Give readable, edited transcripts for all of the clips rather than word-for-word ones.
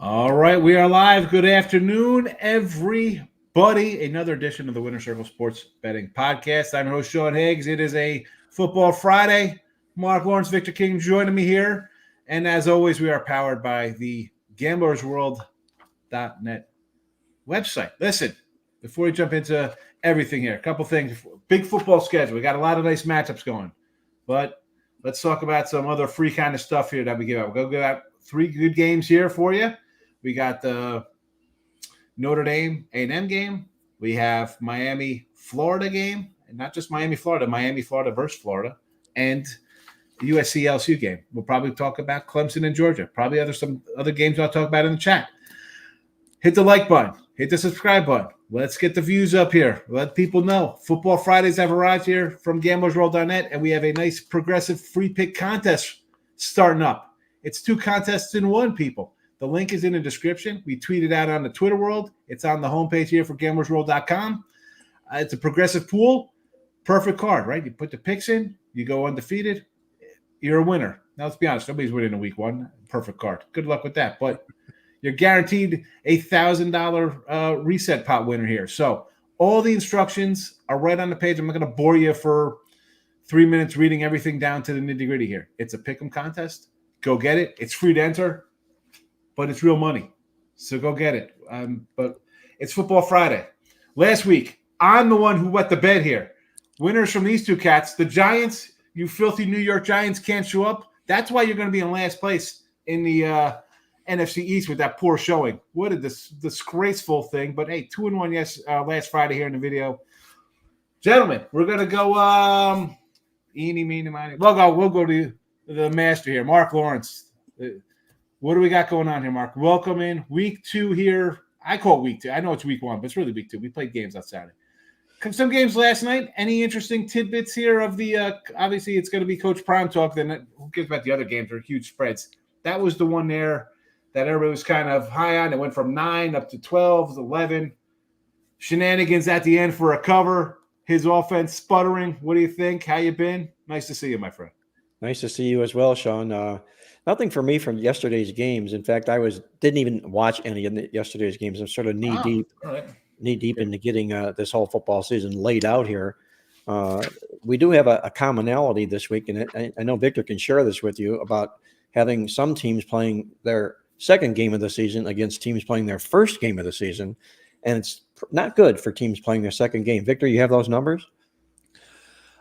All right, we are live. Good afternoon, everybody. Another edition of the Winner Circle Sports Betting Podcast. I'm your host, Sean Higgs. It is a Football Friday. Marc Lawrence, Victor King joining me here. And as always, we are powered by the gamblersWORLD.net website. Listen, before we jump into everything here, a couple things. Big football schedule. We got a lot of nice matchups going. But let's talk about some other free kind of stuff here that we give out. We'll go give out 3 good games here for you. We got the Notre Dame A&M game. We have Miami, Florida game. And not just Miami, Florida versus Florida. And the USC LSU game. We'll probably talk about Clemson and Georgia. Probably some other games I'll talk about in the chat. Hit the like button. Hit the subscribe button. Let's get the views up here. Let people know. Football Fridays have arrived here from gamblersWORLD.net, and we have a nice progressive free pick contest starting up. It's 2 contests in 1, people. The link is in the description. We tweeted out on the Twitter world. It's on the homepage here for gamblersworld.com. It's a progressive pool. Perfect card, right? You put the picks in. You go undefeated. You're a winner. Now, let's be honest. Nobody's winning in week 1. Perfect card. Good luck with that. But you're guaranteed a $1,000 reset pot winner here. So all the instructions are right on the page. I'm not going to bore you for 3 minutes reading everything down to the nitty-gritty here. It's a pick'em contest. Go get it. It's free to enter, but it's real money. So go get it. But it's Football Friday. Last week, I'm the one who wet the bed here. Winners from these 2 cats. The Giants, you filthy New York Giants, can't show up. That's why you're going to be in last place in the NFC East with that poor showing. What a disgraceful thing. But, hey, 2-1 last Friday here in the video. Gentlemen, we're going to go eeny, meeny, miny. We'll go to the master here, Marc Lawrence. What do we got going on here, Marc? Welcome in. Week 2 here. I call it week 2. I know it's week 1, but it's really week 2. We played games on Saturday. Some games last night. Any interesting tidbits here of the obviously it's going to be Coach Prime talk. Then who cares about the other games? They're huge spreads. That was the one there that everybody was kind of high on. It went from 9 up to 12, 11. Shenanigans at the end for a cover. His offense sputtering. What do you think? How you been? Nice to see you, my friend. Nice to see you as well, Sean. Nothing for me from yesterday's games. In fact, didn't even watch any of yesterday's games. I'm sort of knee deep into getting this whole football season laid out here. We do have a commonality this week, and I know Victor can share this with you about having some teams playing their second game of the season against teams playing their first game of the season, and it's not good for teams playing their second game. Victor, you have those numbers?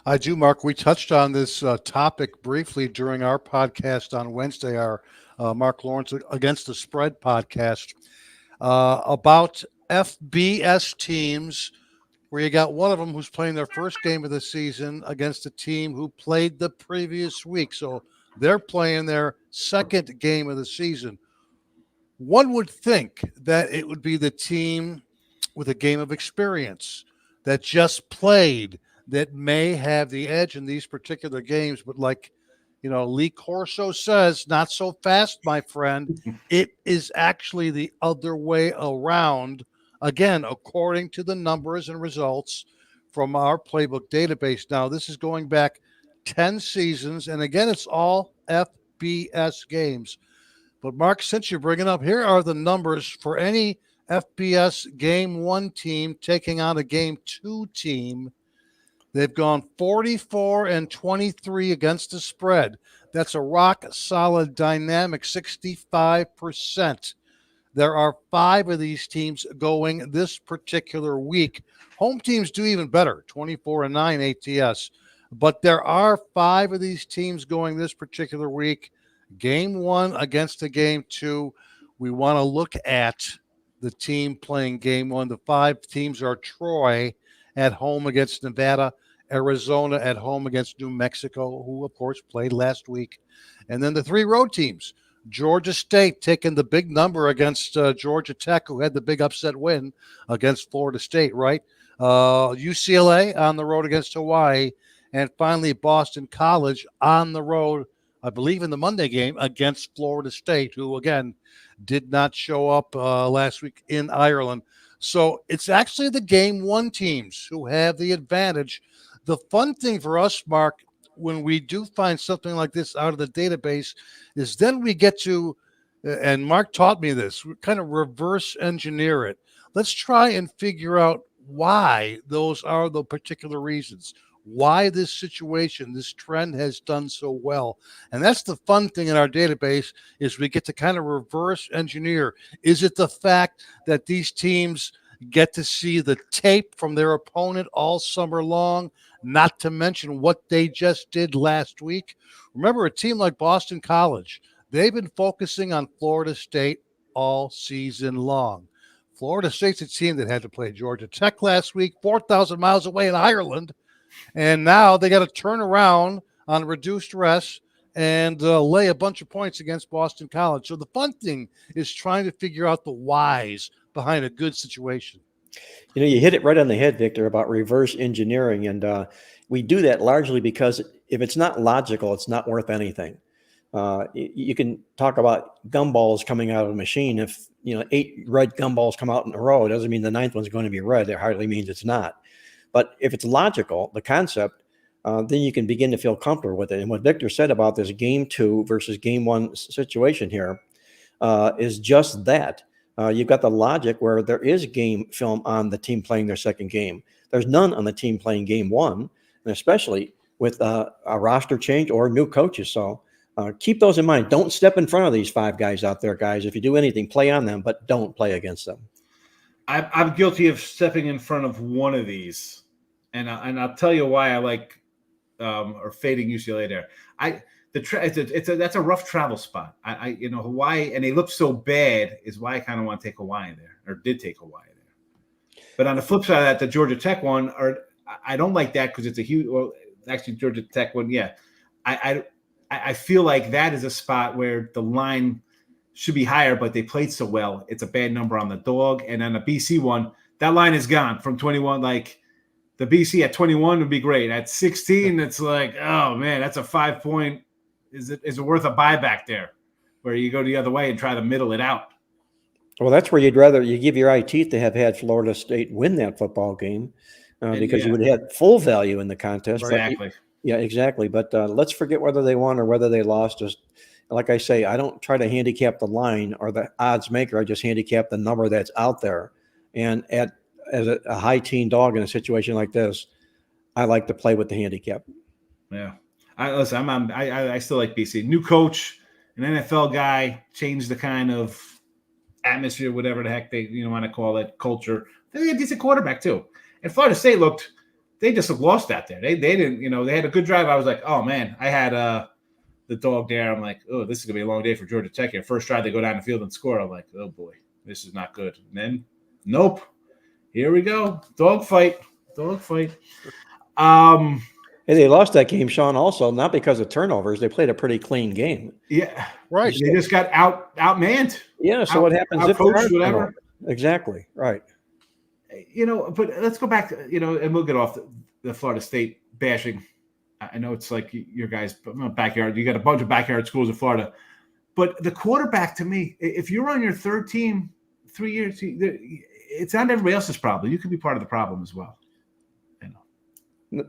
I do, Mark. We touched on this topic briefly during our podcast on Wednesday, our Marc Lawrence Against the Spread podcast, about FBS teams where you got one of them who's playing their first game of the season against a team who played the previous week. So they're playing their second game of the season. One would think that it would be the team with a game of experience that just played that may have the edge in these particular games. But like, Lee Corso says, not so fast, my friend. It is actually the other way around. Again, according to the numbers and results from our playbook database. Now, this is going back 10 seasons. And again, it's all FBS games. But Mark, since you're bringing up, here are the numbers for any FBS Game 1 team taking on a Game 2 team. They've gone 44-23 against the spread. That's a rock-solid dynamic 65%. There are 5 of these teams going this particular week. Home teams do even better, 24-9 ATS. But there are 5 of these teams going this particular week. Game 1 against the Game 2. We want to look at the team playing Game 1. The 5 teams are Troy at home against Nevada, Arizona at home against New Mexico, who, of course, played last week. And then the 3 road teams, Georgia State taking the big number against Georgia Tech, who had the big upset win against Florida State, right? UCLA on the road against Hawaii. And finally, Boston College on the road, I believe in the Monday game, against Florida State, who, again, did not show up last week in Ireland. So it's actually the Game 1 teams who have the advantage. The fun thing for us, Mark, when we do find something like this out of the database, is then we get to and Mark taught me this, we kind of reverse engineer it. Let's try and figure out why those are the particular reasons, why this situation, this trend has done so well. And that's the fun thing in our database is we get to kind of reverse engineer. Is it the fact that these teams get to see the tape from their opponent all summer long, not to mention what they just did last week? Remember, a team like Boston College, they've been focusing on Florida State all season long. Florida State's a team that had to play Georgia Tech last week, 4,000 miles away in Ireland. And now they got to turn around on reduced rest and lay a bunch of points against Boston College. So the fun thing is trying to figure out the whys behind a good situation. You hit it right on the head, Victor, about reverse engineering. And we do that largely because if it's not logical, it's not worth anything. You can talk about gumballs coming out of a machine. If 8 red gumballs come out in a row, it doesn't mean the 9th one's going to be red. It hardly means it's not. But if it's logical, the concept, then you can begin to feel comfortable with it. And what Victor said about this game 2 versus game 1 situation here is just that. You've got the logic where there is game film on the team playing their second game. There's none on the team playing game 1, and especially with a roster change or new coaches. So keep those in mind. Don't step in front of these 5 guys out there, guys. If you do anything, play on them, but don't play against them. I'm guilty of stepping in front of one of these, and I'll tell you why I like or fading UCLA there. That's a rough travel spot. Hawaii, and they look so bad is why I kind of want to take Hawaii there, or did take Hawaii there. But on the flip side of that, the Georgia Tech one, I don't like that because it's a huge. Well, actually, Georgia Tech one, yeah. I feel like that is a spot where the line should be higher, but they played so well. It's a bad number on the dog. And on the BC one, that line is gone from 21. Like the BC at 21 would be great. At 16, it's like, oh man, that's a 5-point. Is it worth a buyback there where you go the other way and try to middle it out? Well, that's where you give your eye teeth to have had Florida State win that football game because you would have had full value in the contest. Exactly. Yeah, exactly. But let's forget whether they won or whether they lost. Just like I say, I don't try to handicap the line or the odds maker. I just handicap the number that's out there. And as a high teen dog in a situation like this, I like to play with the handicap. Yeah. I still like BC. New coach, an NFL guy, changed the kind of atmosphere, whatever the heck they want to call it, culture. They had a decent quarterback too. And Florida State they just lost that there. They didn't, they had a good drive. I was like, oh man, I had the dog there. I'm like, oh, this is gonna be a long day for Georgia Tech here. First drive, they go down the field and score. I'm like, oh boy, this is not good. And then, nope, here we go, dog fight. And they lost that game, Sean, also not because of turnovers. They played a pretty clean game. Yeah, right. They just got outmanned. Yeah. So what happens if coach, whatever? Exactly. Right. But let's go back to, and we'll get off the Florida State bashing. I know it's like your guys' backyard. You got a bunch of backyard schools in Florida. But the quarterback, to me, if you're on your third team 3 years, it's not everybody else's problem. You could be part of the problem as well.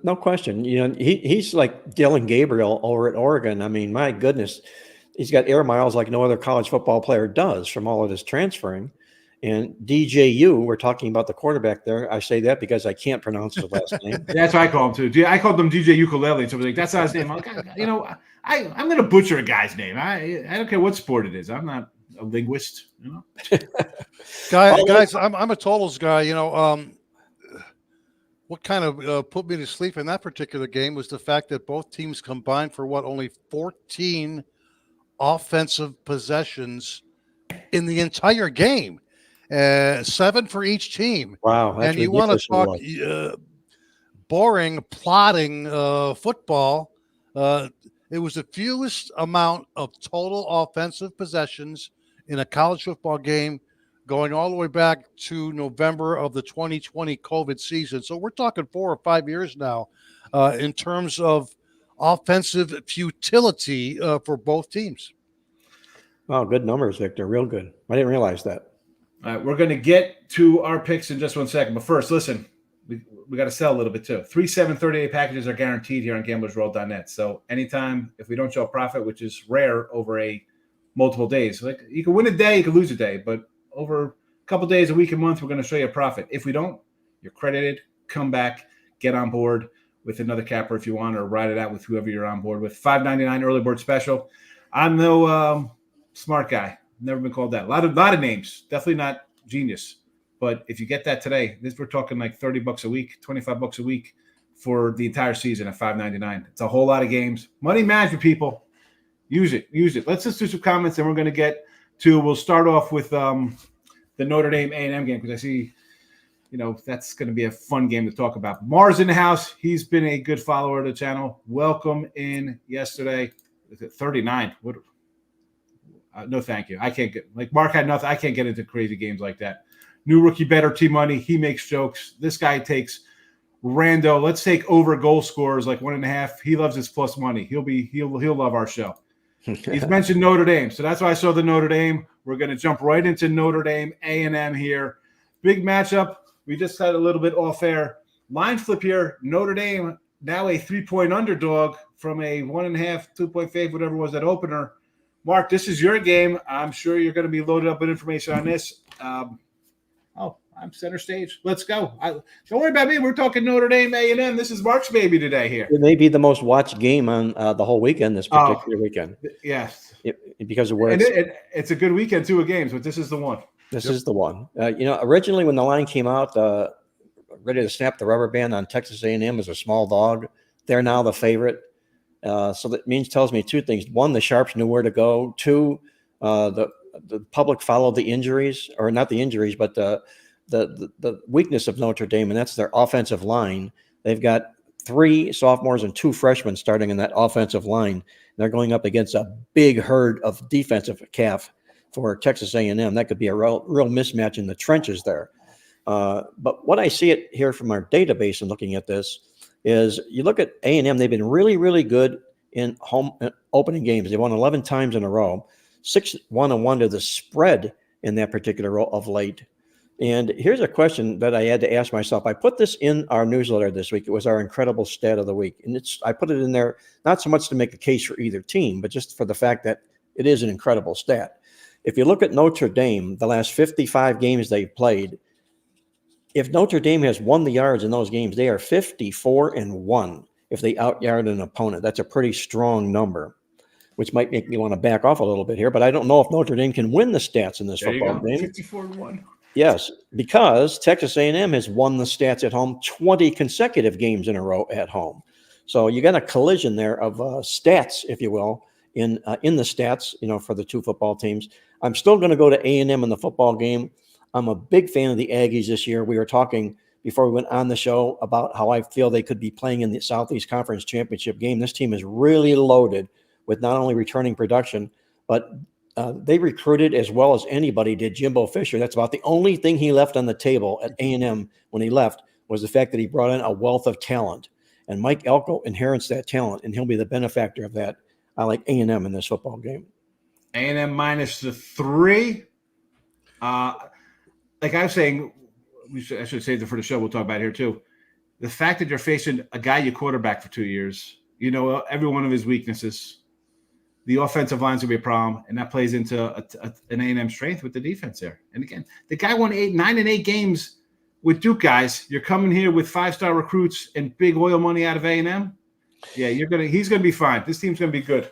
No question. He's like Dylan Gabriel over at Oregon. I mean, my goodness, he's got air miles like no other college football player does from all of his transferring. And DJU, we're talking about the quarterback there. I say that because I can't pronounce his last name. That's what I call him too. I called him DJ Ukulele. So I was like, that's not his name. I'm like, I'm going to butcher a guy's name. I don't care what sport it is. I'm not a linguist. Guys, I'm a totals guy. What kind of put me to sleep in that particular game was the fact that both teams combined for only 14 offensive possessions in the entire game. 7 for each team. Wow. And you want to talk boring, plodding football. It was the fewest amount of total offensive possessions in a college football game going all the way back to November of the 2020 COVID season. So we're talking 4 or 5 years now in terms of offensive futility for both teams. Oh, good numbers, Victor. Real good. I didn't realize that. All right, we're going to get to our picks in just 1 second. But first, listen, we got to sell a little bit too. 3, 7, 30-day packages are guaranteed here on gamblersworld.net. So anytime, if we don't show a profit, which is rare over a multiple days. Like you can win a day, you can lose a day, but over a couple days, a week, a month, we're going to show you a profit. If we don't, you're credited. Come back, get on board with another capper if you want, or ride it out with whoever you're on board with. $5.99 early bird special. I'm no smart guy. Never been called that. A lot of names. Definitely not genius. But if you get that today, we're talking like $30 a week, $25 a week for the entire season at $5.99. It's a whole lot of games. Money management, people. Use it. Let's just do some comments, and we're going to get to. We'll start off with the Notre Dame A&M game, because I see, that's going to be a fun game to talk about. Mars in the house. He's been a good follower of the channel. Welcome in yesterday. Is it 39? What? No, thank you. I can't get Mark had nothing. I can't get into crazy games like that. New rookie better T-Money. He makes jokes. This guy takes rando. Let's take over goal scorers like 1.5. He loves his plus money. He'll love our show. He's mentioned Notre Dame, so that's why I saw the Notre Dame. We're going to jump right into Notre Dame A&M here. Big matchup. We just had a little bit off air. Line flip here. Notre Dame now a 3-point underdog from a 1.5, 2-point fave, whatever was that opener. Mark, this is your game. I'm sure you're going to be loaded up with information on this. I'm center stage. Let's go. Don't worry about me. We're talking Notre Dame A&M. This is Mark's baby today here. It may be the most watched game on the whole weekend, this particular weekend. Yes. Because of where it's a good weekend, too, of games, but this is the one. This is the one. Originally when the line came out, ready to snap the rubber band on Texas A&M as a small dog, they're now the favorite. So that tells me two things. One, the Sharps knew where to go. Two, the public followed the injuries, or not the injuries, but the weakness of Notre Dame, and that's their offensive line. They've got 3 sophomores and 2 freshmen starting in that offensive line. They're going up against a big herd of defensive calf for Texas A&M. That could be a real mismatch in the trenches there. But what I see it here from our database and looking at this is you look at A&M, they've been really, really good in home opening games. They won 11 times in a row, 6-1-1 to the spread in that particular row of late. And here's a question that I had to ask myself. I put this in our newsletter this week. It was our incredible stat of the week. And I put it in there not so much to make a case for either team, but just for the fact that it is an incredible stat. If you look at Notre Dame, the last 55 games they've played, if Notre Dame has won the yards in those games, they are 54-1 if they out-yard an opponent. That's a pretty strong number, which might make me want to back off a little bit here, but I don't know if Notre Dame can win the stats in this football game. 54-1. Yes, because Texas A&M has won the stats at home 20 consecutive games in a row at home. So you got a collision there of stats, if you will, in the stats, for the two football teams. I'm still going to go to A&M in the football game. I'm a big fan of the Aggies this year. We were talking before we went on the show about how I feel they could be playing in the Southeast Conference Championship game. This team is really loaded with not only returning production, but they recruited as well as anybody did Jimbo Fisher. That's about the only thing he left on the table at A&M when he left was the fact that he brought in a wealth of talent. And Mike Elko inherits that talent, and he'll be the benefactor of that. I like A&M in this football game. A&M minus the 3. Like I was saying, I should save it for the show. We'll talk about it here too. The fact that you're facing a guy you quarterback for 2 years, every one of his weaknesses. The offensive line's going to be a problem, and that plays into an A&M strength with the defense there. And again, the guy won 9 and 8 games with Duke guys. You're coming here with 5-star recruits and big oil money out of A&M. Yeah, he's going to be fine. This team's going to be good.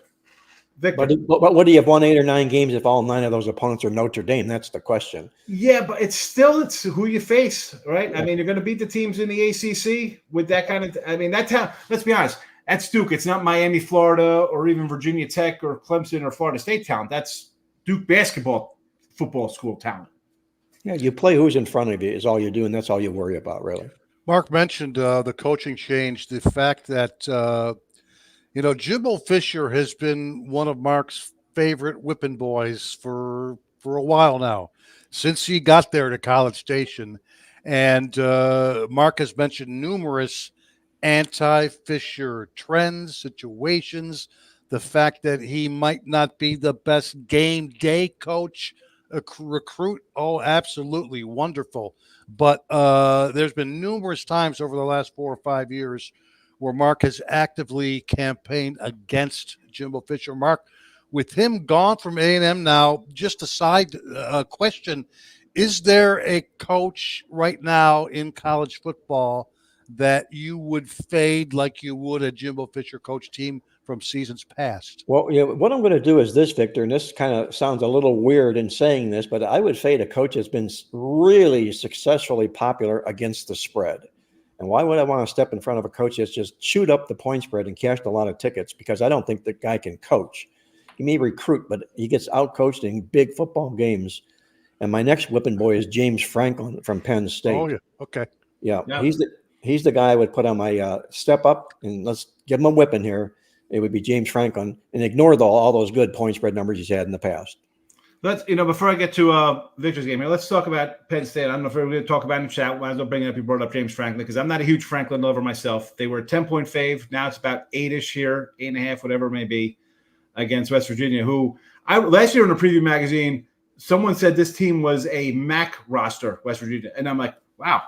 Victor. But what do you have, won 8 or 9 games if all 9 of those opponents are Notre Dame? That's the question. Yeah, but it's who you face, right? Yeah. I mean, you're going to beat the teams in the ACC with that kind of. I mean, let's be honest. That's Duke. It's not Miami, Florida, or even Virginia Tech or Clemson or Florida State talent. That's Duke football school talent. Yeah, you play who's in front of you is all you're doing. That's all you worry about, really. Mark mentioned the coaching change, the fact that Jimbo Fisher has been one of Mark's favorite whipping boys for a while now, since he got there to College Station. And Mark has mentioned numerous anti-Fisher trends, situations, the fact that he might not be the best game day coach, recruit. Oh, absolutely wonderful. But there's been numerous times over the last 4 or 5 years where Mark has actively campaigned against Jimbo Fisher. Mark, With him gone from A&M now, just a side question, is there a coach right now in college football that you would fade like you would a Jimbo Fisher coach team from seasons past? Well, what I'm going to do is this, Victor, and this kind of sounds a little weird in saying this, but I would fade a coach that's been really successfully popular against the spread. And why would I want to step in front of a coach that's just chewed up the point spread and cashed a lot of tickets? Because I don't think the guy can coach. He may recruit, but he gets out-coached in big football games. And my next whipping boy is James Franklin from Penn State. Oh, yeah. Okay. Yeah. He's the guy I would put on my step up, and let's give him a whipping here. It would be James Franklin, and ignore all those good point spread numbers he's had in the past. Let's, before I get to Victor's game here, let's talk about Penn State. I don't know if we're going to talk about it in the chat. Might as well bring it up. You brought up James Franklin because I'm not a huge Franklin lover myself. They were a 10-point fave. Now it's about 8-ish here, 8.5, whatever it may be, against West Virginia, who last year in a preview magazine, someone said this team was a MAC roster, West Virginia. And I'm like, wow,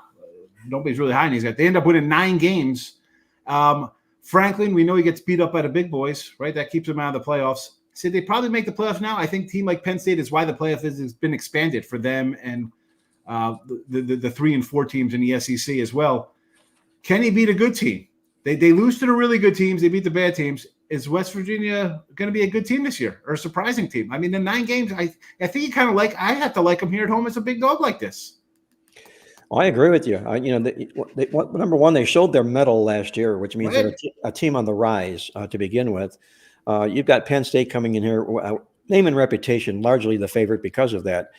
nobody's really high in these guys. They end up winning 9 games. Franklin, we know he gets beat up by the big boys, right? That keeps him out of the playoffs. So they probably make the playoffs now. I think a team like Penn State is why the playoff has been expanded for them and the 3 and 4 teams in the SEC as well. Can he beat a good team? They lose to the really good teams. They beat the bad teams. Is West Virginia going to be a good team this year or a surprising team? I mean, in 9 games, I think you kind of I have to like them here at home as a big dog like this. Well, I agree with you. Number one, they showed their mettle last year, which means they're a team on the rise to begin with. You've got Penn State coming in here, name and reputation, largely the favorite because of that.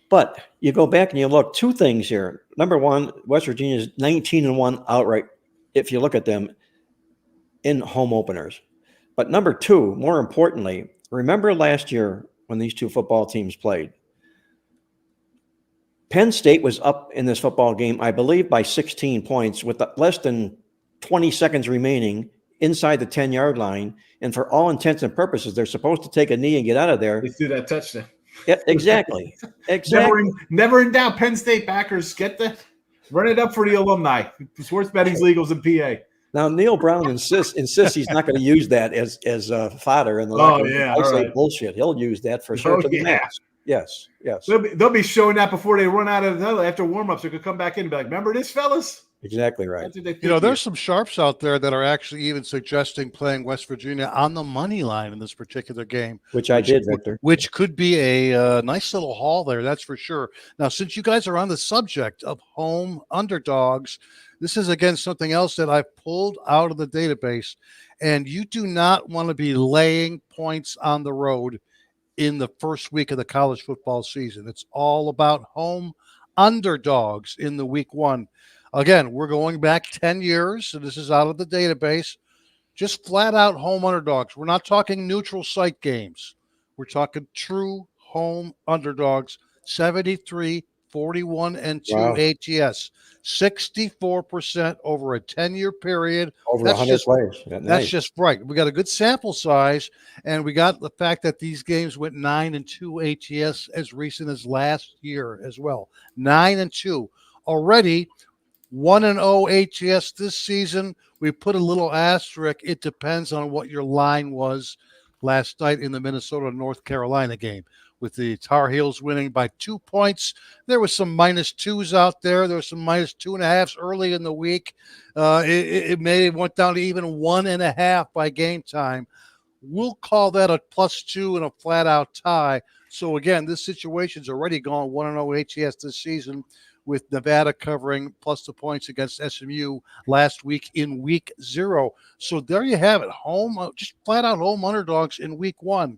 But you go back and you look, 2 things here. Number one, West Virginia is 19-1 outright, if you look at them in home openers. But number 2, more importantly, remember last year when these 2 football teams played. Penn State was up in this football game, I believe, by 16 points with less than 20 seconds remaining inside the 10-yard line. And for all intents and purposes, they're supposed to take a knee and get out of there. They threw that touchdown. Yeah, exactly. Never in doubt. Penn State backers, run it up for the alumni. Sports betting's legal in PA. Now, Neil Brown insists he's not going to use that as fodder in the locker room. I say bullshit. He'll use that for sure. Yes. They'll be showing that before they run out of the after warm-ups. They could come back in and be like, remember this, fellas? Exactly right. There's some sharps out there that are actually even suggesting playing West Virginia on the money line in this particular game. Which I did, Victor. Which could be a nice little haul there, that's for sure. Now, since you guys are on the subject of home underdogs, this is, again, something else that I've pulled out of the database. And you do not want to be laying points on the road in the first week of the college football season. It's all about home underdogs in the week 1. Again, we're going back 10 years, so this is out of the database. Just flat out home underdogs. We're not talking neutral site games. We're talking true home underdogs. 73, 41, and 2 ATS. 64% over a 10-year period. Over 100 players. That's just right. We got a good sample size, and we got the fact that these games went 9 and 2 ATS as recent as last year as well. 9 and 2. Already 1-0 ATS this season. We put a little asterisk. It depends on what your line was last night in the Minnesota-North Carolina game, with the Tar Heels winning by 2 points. There was some -2s out there. There was some -2.5s early in the week. It may have went down to even 1.5 by game time. We'll call that a +2 and a flat-out tie. So, again, this situation's already gone 1-0 ATS this season, with Nevada covering plus the points against SMU last week in week 0. So there you have it. Home, just flat-out home underdogs in week 1.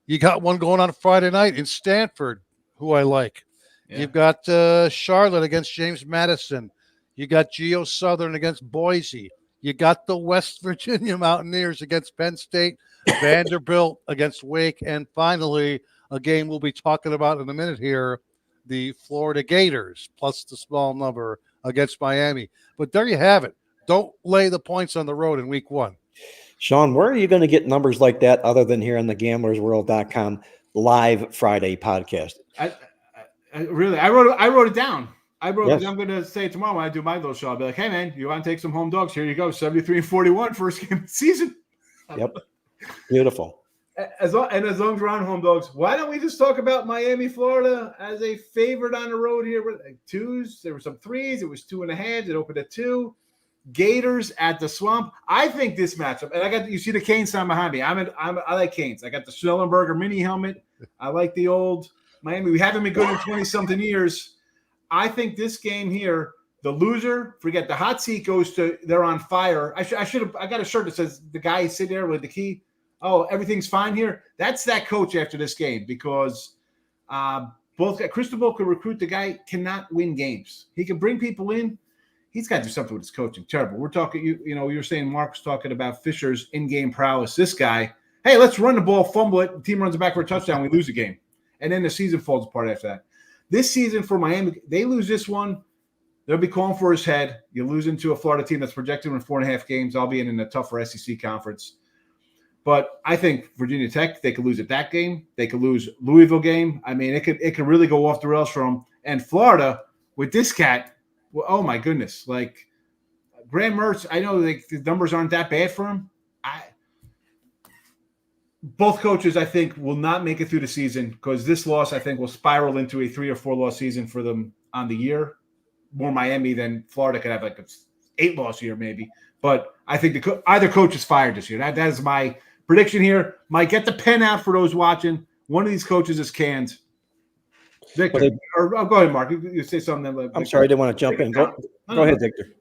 You got one going on Friday night in Stanford, who I like. Yeah. You've got Charlotte against James Madison. You got Geo Southern against Boise. You got the West Virginia Mountaineers against Penn State, Vanderbilt against Wake, and finally, a game we'll be talking about in a minute here, the Florida Gators, plus the small number against Miami. But there you have it. Don't lay the points on the road in week 1. Sean, where are you going to get numbers like that other than here on the gamblersworld.com live Friday podcast? I wrote it down. I'm going to say tomorrow when I do my little show, I'll be like, hey, man, you want to take some home dogs? Here you go, 73 and 41, first game of the season. Yep. Beautiful. as long as we're on home dogs, why don't we just talk about Miami, Florida as a favorite on the road here? With twos, there were some threes. It was 2.5. It opened at 2. Gators at the Swamp. I think this matchup, and you see the Canes sign behind me. I like Canes. I got the Schnellenberger mini helmet. I like the old Miami. We haven't been good in 20-something years. I think this game here, the loser, forget the hot seat goes to they're on fire. I got a shirt that says the guy sitting there with the key. Oh, everything's fine here. That's that coach after this game because both Cristobal could recruit. The guy cannot win games. He can bring people in. He's got to do something with his coaching. Terrible. We're talking, you were saying Mark was talking about Fisher's in-game prowess. This guy, hey, let's run the ball, fumble it. The team runs it back for a touchdown. We lose the game. And then the season falls apart after that. This season for Miami, they lose this one. They'll be calling for his head. You lose into a Florida team that's projected to win 4.5 games, albeit in a tougher SEC conference. But I think Virginia Tech, they could lose at that game. They could lose Louisville game. I mean, it could really go off the rails for them. And Florida, with this cat, well, oh my goodness! Like Graham Mertz, I know the numbers aren't that bad for him. Both coaches, I think, will not make it through the season because this loss, I think, will spiral into a 3 or 4 loss season for them on the year. More Miami than Florida could have like an 8 loss year maybe. But I think either coach is fired this year. That is my prediction here. Mike, get the pen out for those watching. One of these coaches is canned. Victor, go ahead, Mark. You say something. I'm sorry, I didn't want to jump in. Go ahead, Victor.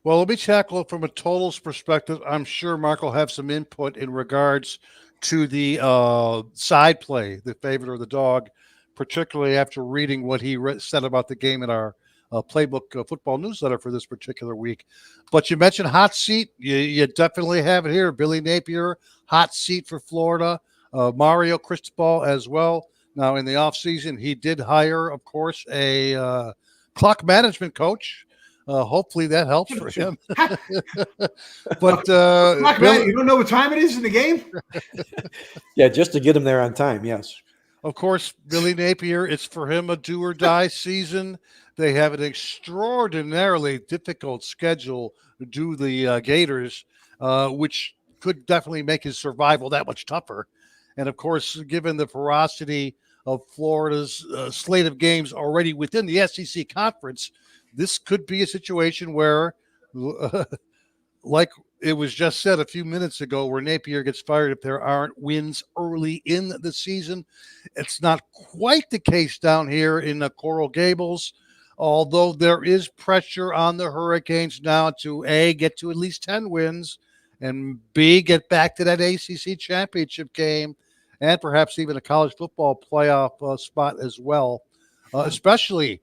Well, let me tackle it from a totals perspective. I'm sure Mark will have some input in regards to the side play, the favorite or the dog, particularly after reading what he said about the game in our playbook football newsletter for this particular week. But you mentioned hot seat. You definitely have it here. Billy Napier, hot seat for Florida. Mario Cristobal as well. Now, in the offseason, he did hire, of course, a clock management coach. Hopefully that helps for him. But you don't know what time it is in the game? Yeah, just to get him there on time, yes. Of course, Billy Napier, it's for him a do-or-die season. They have an extraordinarily difficult schedule due to the Gators, which could definitely make his survival that much tougher. And, of course, given the ferocity of Florida's slate of games already within the SEC conference, this could be a situation where, like it was just said a few minutes ago, where Napier gets fired if there aren't wins early in the season. It's not quite the case down here in Coral Gables, although there is pressure on the Hurricanes now to, A, get to at least 10 wins, and B, get back to that ACC championship game, and perhaps even a college football playoff spot as well, especially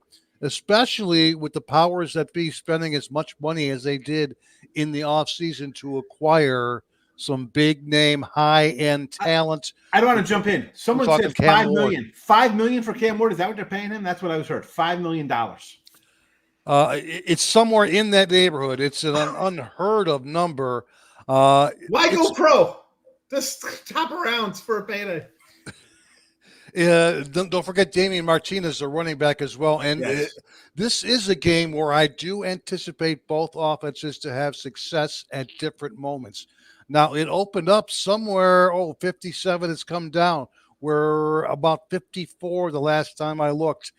with the powers that be spending as much money as they did in the offseason to acquire some big-name, high-end talent. I don't want to jump in. Someone said $5 million. $5 million for Cam Ward. Is that what they're paying him? That's what I was heard. $5 million. It's somewhere in that neighborhood. It's an unheard of number. Why go pro? Just top around for a payday. Don't forget Damian Martinez, the running back as well. And yes, this is a game where I do anticipate both offenses to have success at different moments. Now, it opened up somewhere, 57 has come down. We're about 54 the last time I looked.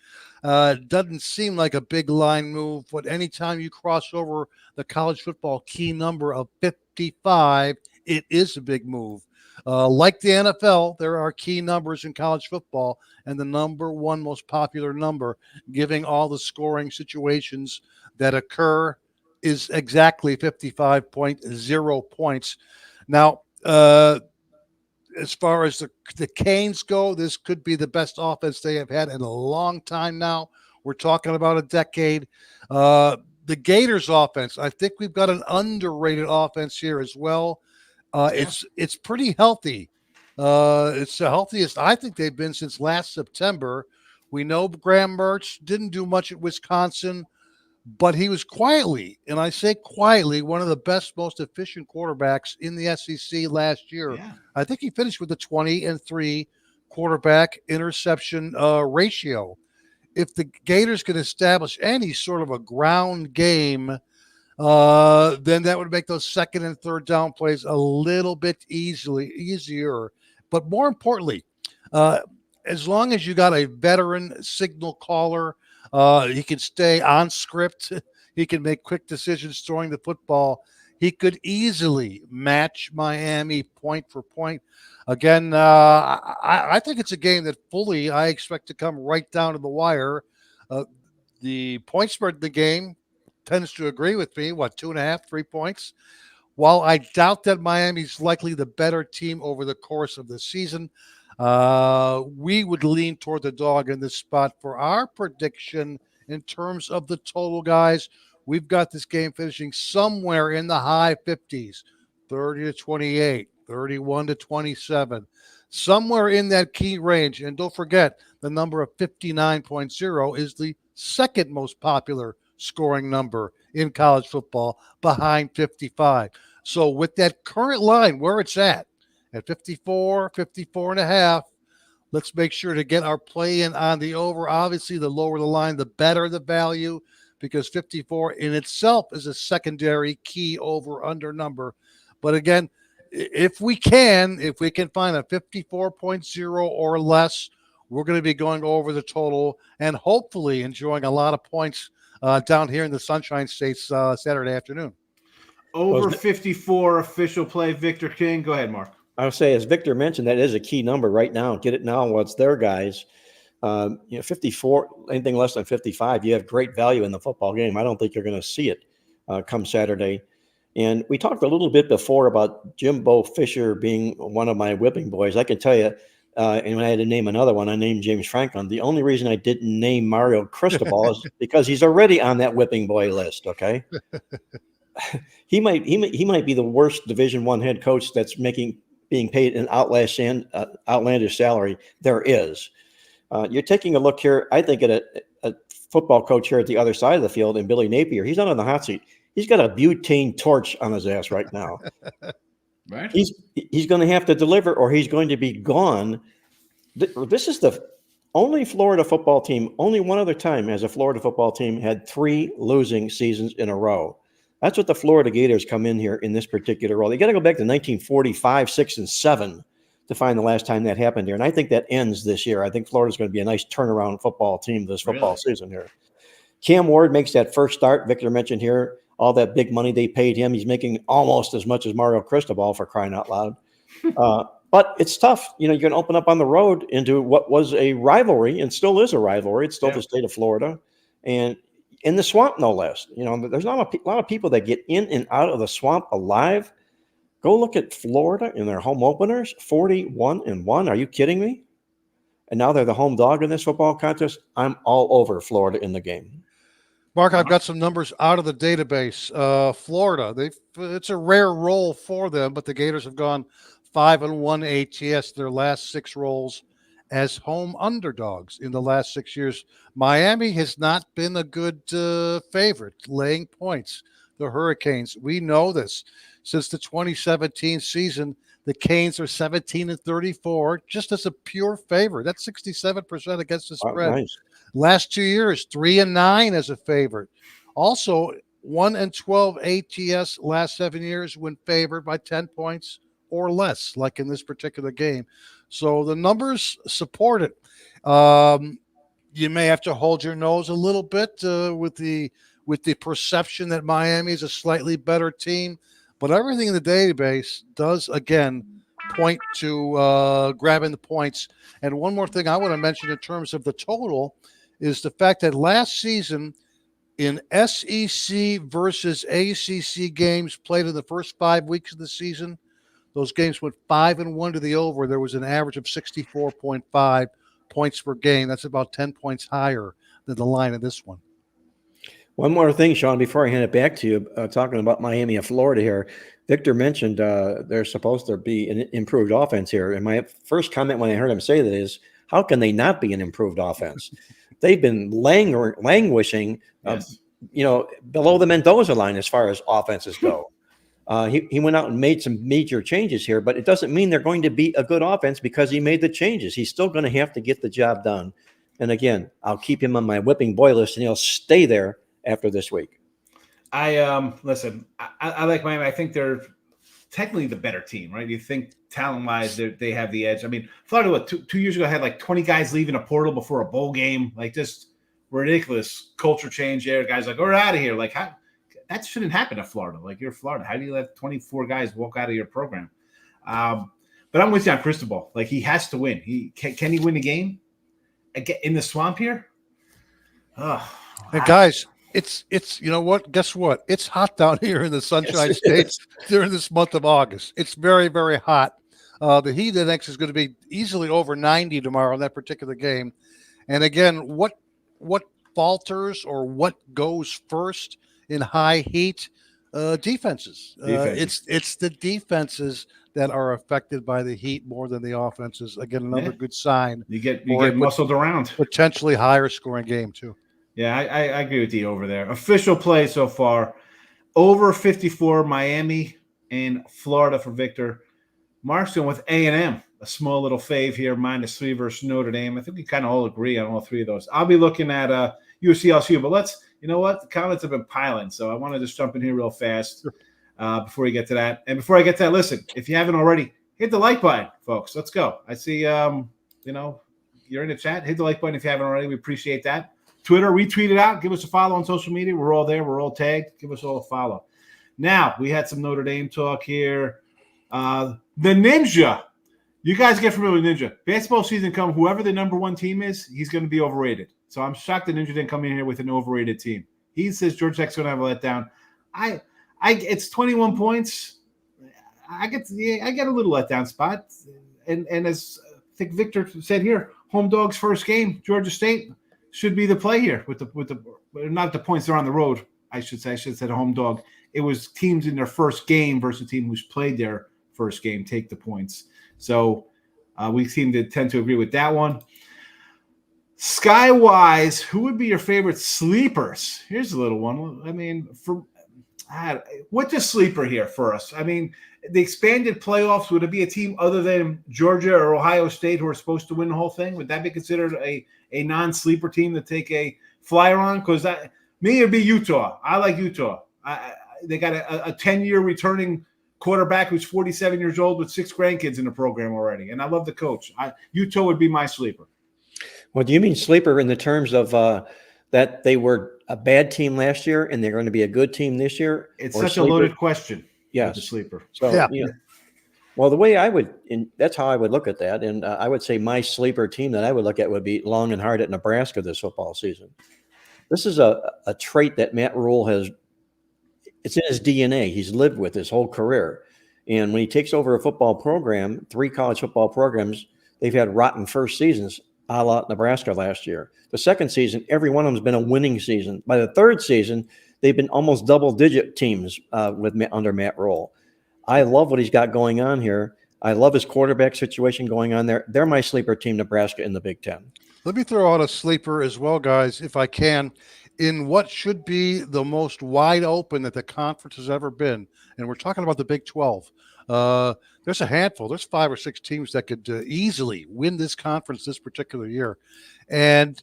Doesn't seem like a big line move, but anytime you cross over the college football key number of 55, it is a big move. Like the NFL, there are key numbers in college football, and the number one most popular number, giving all the scoring situations that occur, is exactly 55.0 points. Now, as far as the Canes go, this could be the best offense they have had in a long time now. We're talking about a decade. The Gators offense, I think we've got an underrated offense here as well. It's pretty healthy. It's the healthiest I think they've been since last September. We know Graham Mertz didn't do much at Wisconsin, but he was quietly, and I say quietly, one of the best, most efficient quarterbacks in the SEC last year. Yeah. I think he finished with a 20-3 quarterback interception ratio. If the Gators can establish any sort of a ground game, then that would make those second and third down plays a little bit easier. But more importantly, as long as you got a veteran signal caller, he can stay on script. He can make quick decisions throwing the football. He could easily match Miami point for point. Again, I think it's a game that fully I expect to come right down to the wire. The point spread in the game tends to agree with me. 2.5, 3 points? While I doubt that Miami's likely the better team over the course of the season, we would lean toward the dog in this spot for our prediction in terms of the total, guys. We've got this game finishing somewhere in the high 50s, 30-28, 31-27, somewhere in that key range. And don't forget, the number of 59.0 is the second most popular scoring number in college football behind 55. So with that current line where it's at 54, 54.5, let's make sure to get our play in on the over. Obviously, the lower the line, the better the value, because 54 in itself is a secondary key over-under number. But again, if we can find a 54.0 or less, we're going to be going over the total and hopefully enjoying a lot of points down here in the Sunshine States Saturday afternoon. Over 54 official play, Victor King. Go ahead, Mark. I would say, as Victor mentioned, that is a key number right now. Get it now while it's there, guys. 54, anything less than 55, you have great value in the football game. I don't think you're going to see it come Saturday. And we talked a little bit before about Jimbo Fisher being one of my whipping boys. I can tell you, and when I had to name another one, I named James Franklin. The only reason I didn't name Mario Cristobal is because he's already on that whipping boy list. Okay, he might be the worst Division I head coach that's being paid an outlandish salary there is. You're taking a look here, I think, at a football coach here at the other side of the field, and Billy Napier. He's not on the hot seat. He's got a butane torch on his ass right now. Right? He's going to have to deliver, or he's going to be gone. This is the only Florida football team. Only one other time has a Florida football team had 3 losing seasons in a row. That's what the Florida Gators come in here in this particular role. They got to go back to 1945, 6, and 7 to find the last time that happened here. And I think that ends this year. I think Florida's going to be a nice turnaround football team this football season here. Cam Ward makes that first start. Victor mentioned here all that big money they paid him. He's making almost as much as Mario Cristobal, for crying out loud. But it's tough. You're going to open up on the road into what was a rivalry and still is a rivalry. It's still the state of Florida. And in the swamp, no less. There's not a lot of people that get in and out of the swamp alive. Go look at Florida in their home openers, 41-1. Are you kidding me? And now they're the home dog in this football contest. I'm all over Florida in the game. Mark, I've got some numbers out of the database. Florida, it's a rare roll for them, but the Gators have gone 5-1 ATS their last 6 rolls as home underdogs in the last 6 years. Miami has not been a good favorite, laying points. The Hurricanes, we know this. Since the 2017 season, the Canes are 17-34, just as a pure favorite. That's 67% against the spread. Nice. Last 2 years, 3-9 as a favorite. Also, 1-12 ATS last 7 years when favored by 10 points or less, like in this particular game. So the numbers support it. You may have to hold your nose a little bit with the perception that Miami is a slightly better team, but everything in the database does again point to grabbing the points. And one more thing I want to mention in terms of the total is the fact that last season in SEC versus ACC games played in the first 5 weeks of the season, those games went 5-1 to the over. There was an average of 64.5 points per game. That's about 10 points higher than the line of this one. One more thing, Sean, before I hand it back to you, talking about Miami and Florida here. Victor mentioned there's supposed to be an improved offense here. And my first comment when I heard him say that is, how can they not be an improved offense? They've been languishing, below the Mendoza line as far as offenses go. He went out and made some major changes here, but it doesn't mean they're going to be a good offense because he made the changes. He's still going to have to get the job done. And again, I'll keep him on my whipping boy list, and he'll stay there after this week. Listen, I like Miami. I think they're technically the better team, right? You think talent-wise they have the edge. I mean, Florida, what, two years ago had like 20 guys leaving a portal before a bowl game, like just ridiculous culture change there. Guys like, we're out of here. Like, how that shouldn't happen at Florida. Like, you're Florida. How do you let 24 guys walk out of your program? But I'm with you on Cristobal. Like, he has to win. Can he win the game in the swamp here? Oh, and guys, it's you know what? Guess what? It's hot down here in the Sunshine State during this month of August. It's very, very hot. The heat index is going to be easily over 90 tomorrow in that particular game. And again, what falters or what goes first in high heat? Defenses. It's the defenses that are affected by the heat more than the offenses. Again, another good sign. You get muscled around. Potentially higher scoring game too. Yeah, I agree with you over there. Official play so far, over 54, Miami and Florida for Victor. Mark's going with A&M, a small little fave here, -3 versus Notre Dame. I think we kind of all agree on all three of those. I'll be looking at USC LSU, but you know what? The comments have been piling, so I want to just jump in here real fast before we get to that. And before I get to that, listen, if you haven't already, hit the like button, folks. Let's go. I see, you're in the chat. Hit the like button if you haven't already. We appreciate that. Twitter, retweet it out. Give us a follow on social media. We're all there. We're all tagged. Give us all a follow. Now, we had some Notre Dame talk here. The Ninja. You guys get familiar with Ninja. Basketball season come, whoever the number one team is, he's going to be overrated. So I'm shocked the Ninja didn't come in here with an overrated team. He says Georgia Tech's going to have a letdown. It's 21 points. I get a little letdown spot. And as I think Victor said here, home dogs first game, Georgia State should be the play here with the not the points, they're on the road. I should say a home dog. It was teams in their first game versus a team who's played their first game take the points. So we seem to tend to agree with that one. Skywise, who would be your favorite sleepers? Here's a little one. I mean, what's a sleeper here for us? I mean, the expanded playoffs, would it be a team other than Georgia or Ohio State who are supposed to win the whole thing? Would that be considered a non-sleeper team to take a flyer on? Because me, it'd be Utah. I like Utah. They got a 10-year returning quarterback who's 47 years old with 6 grandkids in the program already. And I love the coach. Utah would be my sleeper. Well, do you mean sleeper in the terms of that they were a bad team last year and they're going to be a good team this year? It's such a loaded question. Yes. The sleeper. So, yeah. Well, the way that's how I would look at that. And I would say my sleeper team that I would look at would be long and hard at Nebraska this football season. This is a trait that Matt Rule it's in his DNA. He's lived with his whole career. And when he takes over a football program, 3 college football programs, they've had rotten first seasons, a la Nebraska last year. The second season, every one of them has been a winning season. By the third season, they've been almost double-digit teams under Matt Rule. I love what he's got going on here. I love his quarterback situation going on there. They're my sleeper team, Nebraska, in the Big Ten. Let me throw out a sleeper as well, guys, if I can, in what should be the most wide open that the conference has ever been. And we're talking about the Big 12. There's a handful. There's 5 or 6 teams that could easily win this conference this particular year. And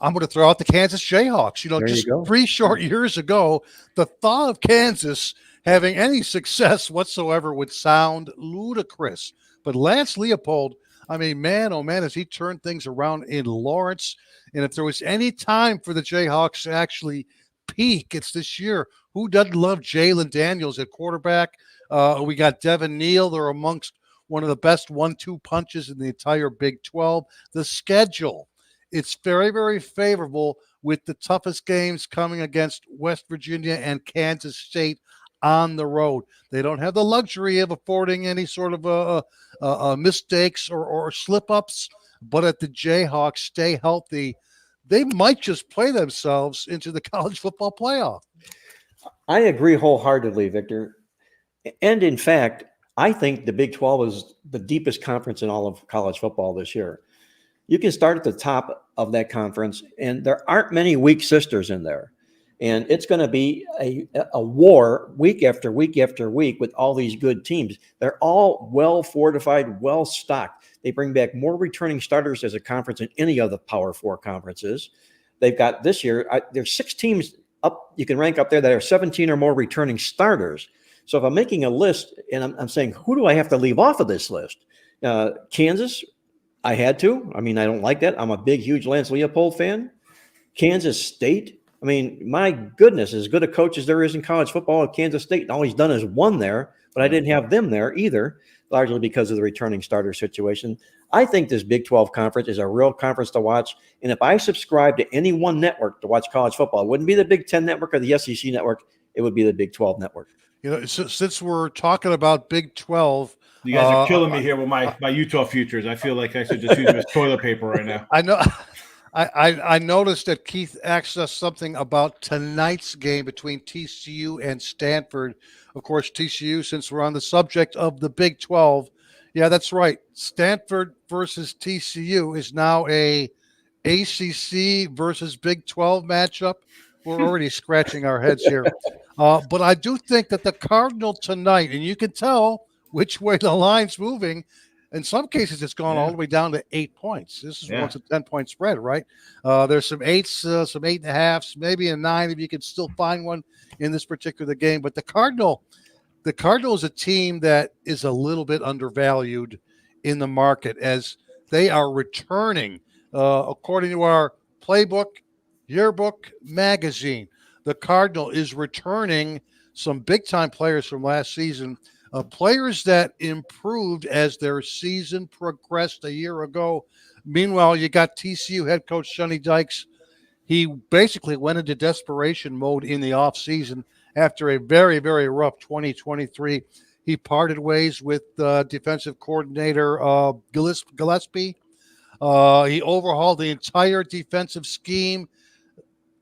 I'm going to throw out the Kansas Jayhawks. Just 3 short years ago, the thought of Kansas having any success whatsoever would sound ludicrous. But Lance Leopold, I mean, man, oh man, has he turned things around in Lawrence. And if there was any time for the Jayhawks to actually peak, it's this year. Who doesn't love Jalen Daniels at quarterback? We got Devin Neal. They're amongst one of the best 1-2 punches in the entire Big 12. The schedule, it's very, very favorable with the toughest games coming against West Virginia and Kansas State on the road. They don't have the luxury of affording any sort of mistakes or slip-ups, but if the Jayhawks stay healthy, they might just play themselves into the college football playoff. I agree wholeheartedly, Victor. And in fact, I think the Big 12 is the deepest conference in all of college football this year. You can start at the top of that conference, and there aren't many weak sisters in there. And it's going to be a war week after week after week with all these good teams. They're all well fortified, well stocked. They bring back more returning starters as a conference than any of the Power 4 conferences. They've got this year, there's 6 teams up, you can rank up there that are 17 or more returning starters. So if I'm making a list and I'm saying, who do I have to leave off of this list? Kansas, I had to. I mean, I don't like that. I'm a big, huge Lance Leopold fan. Kansas State. I mean, my goodness, as good a coach as there is in college football at Kansas State, and all he's done is won there, but I didn't have them there either, largely because of the returning starter situation. I think this Big 12 conference is a real conference to watch. And if I subscribe to any one network to watch college football, it wouldn't be the Big 10 network or the SEC network. It would be the Big 12 network. You know, since we're talking about Big 12, you guys are killing me here with my Utah futures. I feel like I should just use them as toilet paper right now. I know. I noticed that Keith asked us something about tonight's game between TCU and Stanford. Of course, TCU, since we're on the subject of the Big 12, yeah, that's right. Stanford versus TCU is now a ACC versus Big 12 matchup. We're already scratching our heads here. But I do think that the Cardinal tonight, and you can tell which way the line's moving. In some cases, it's gone all the way down to 8 points. This is once a 10-point spread, right? There's some 8s, some 8.5s, maybe a 9 if you can still find one in this particular game. But the Cardinal is a team that is a little bit undervalued in the market as they are returning, according to our playbook, yearbook magazine. The Cardinal is returning some big-time players from last season. Players that improved as their season progressed a year ago. Meanwhile, you got TCU head coach Sonny Dykes. He basically went into desperation mode in the offseason after a very, very rough 2023. He parted ways with defensive coordinator Gillespie. He overhauled the entire defensive scheme.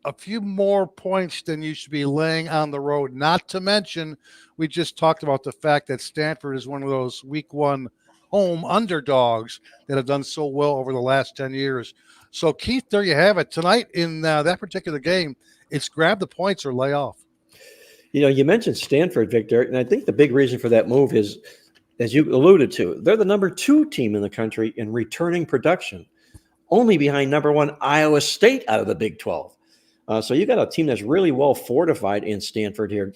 A few more points than you should be laying on the road. Not to mention, we just talked about the fact that Stanford is one of those week one home underdogs that have done so well over the last 10 years. So, Keith, there you have it. Tonight in that particular game, it's grab the points or lay off. You know, you mentioned Stanford, Victor, and I think the big reason for that move is, as you alluded to, they're the number 2 team in the country in returning production, only behind number 1 Iowa State out of the Big 12. So you got a team that's really well fortified in Stanford here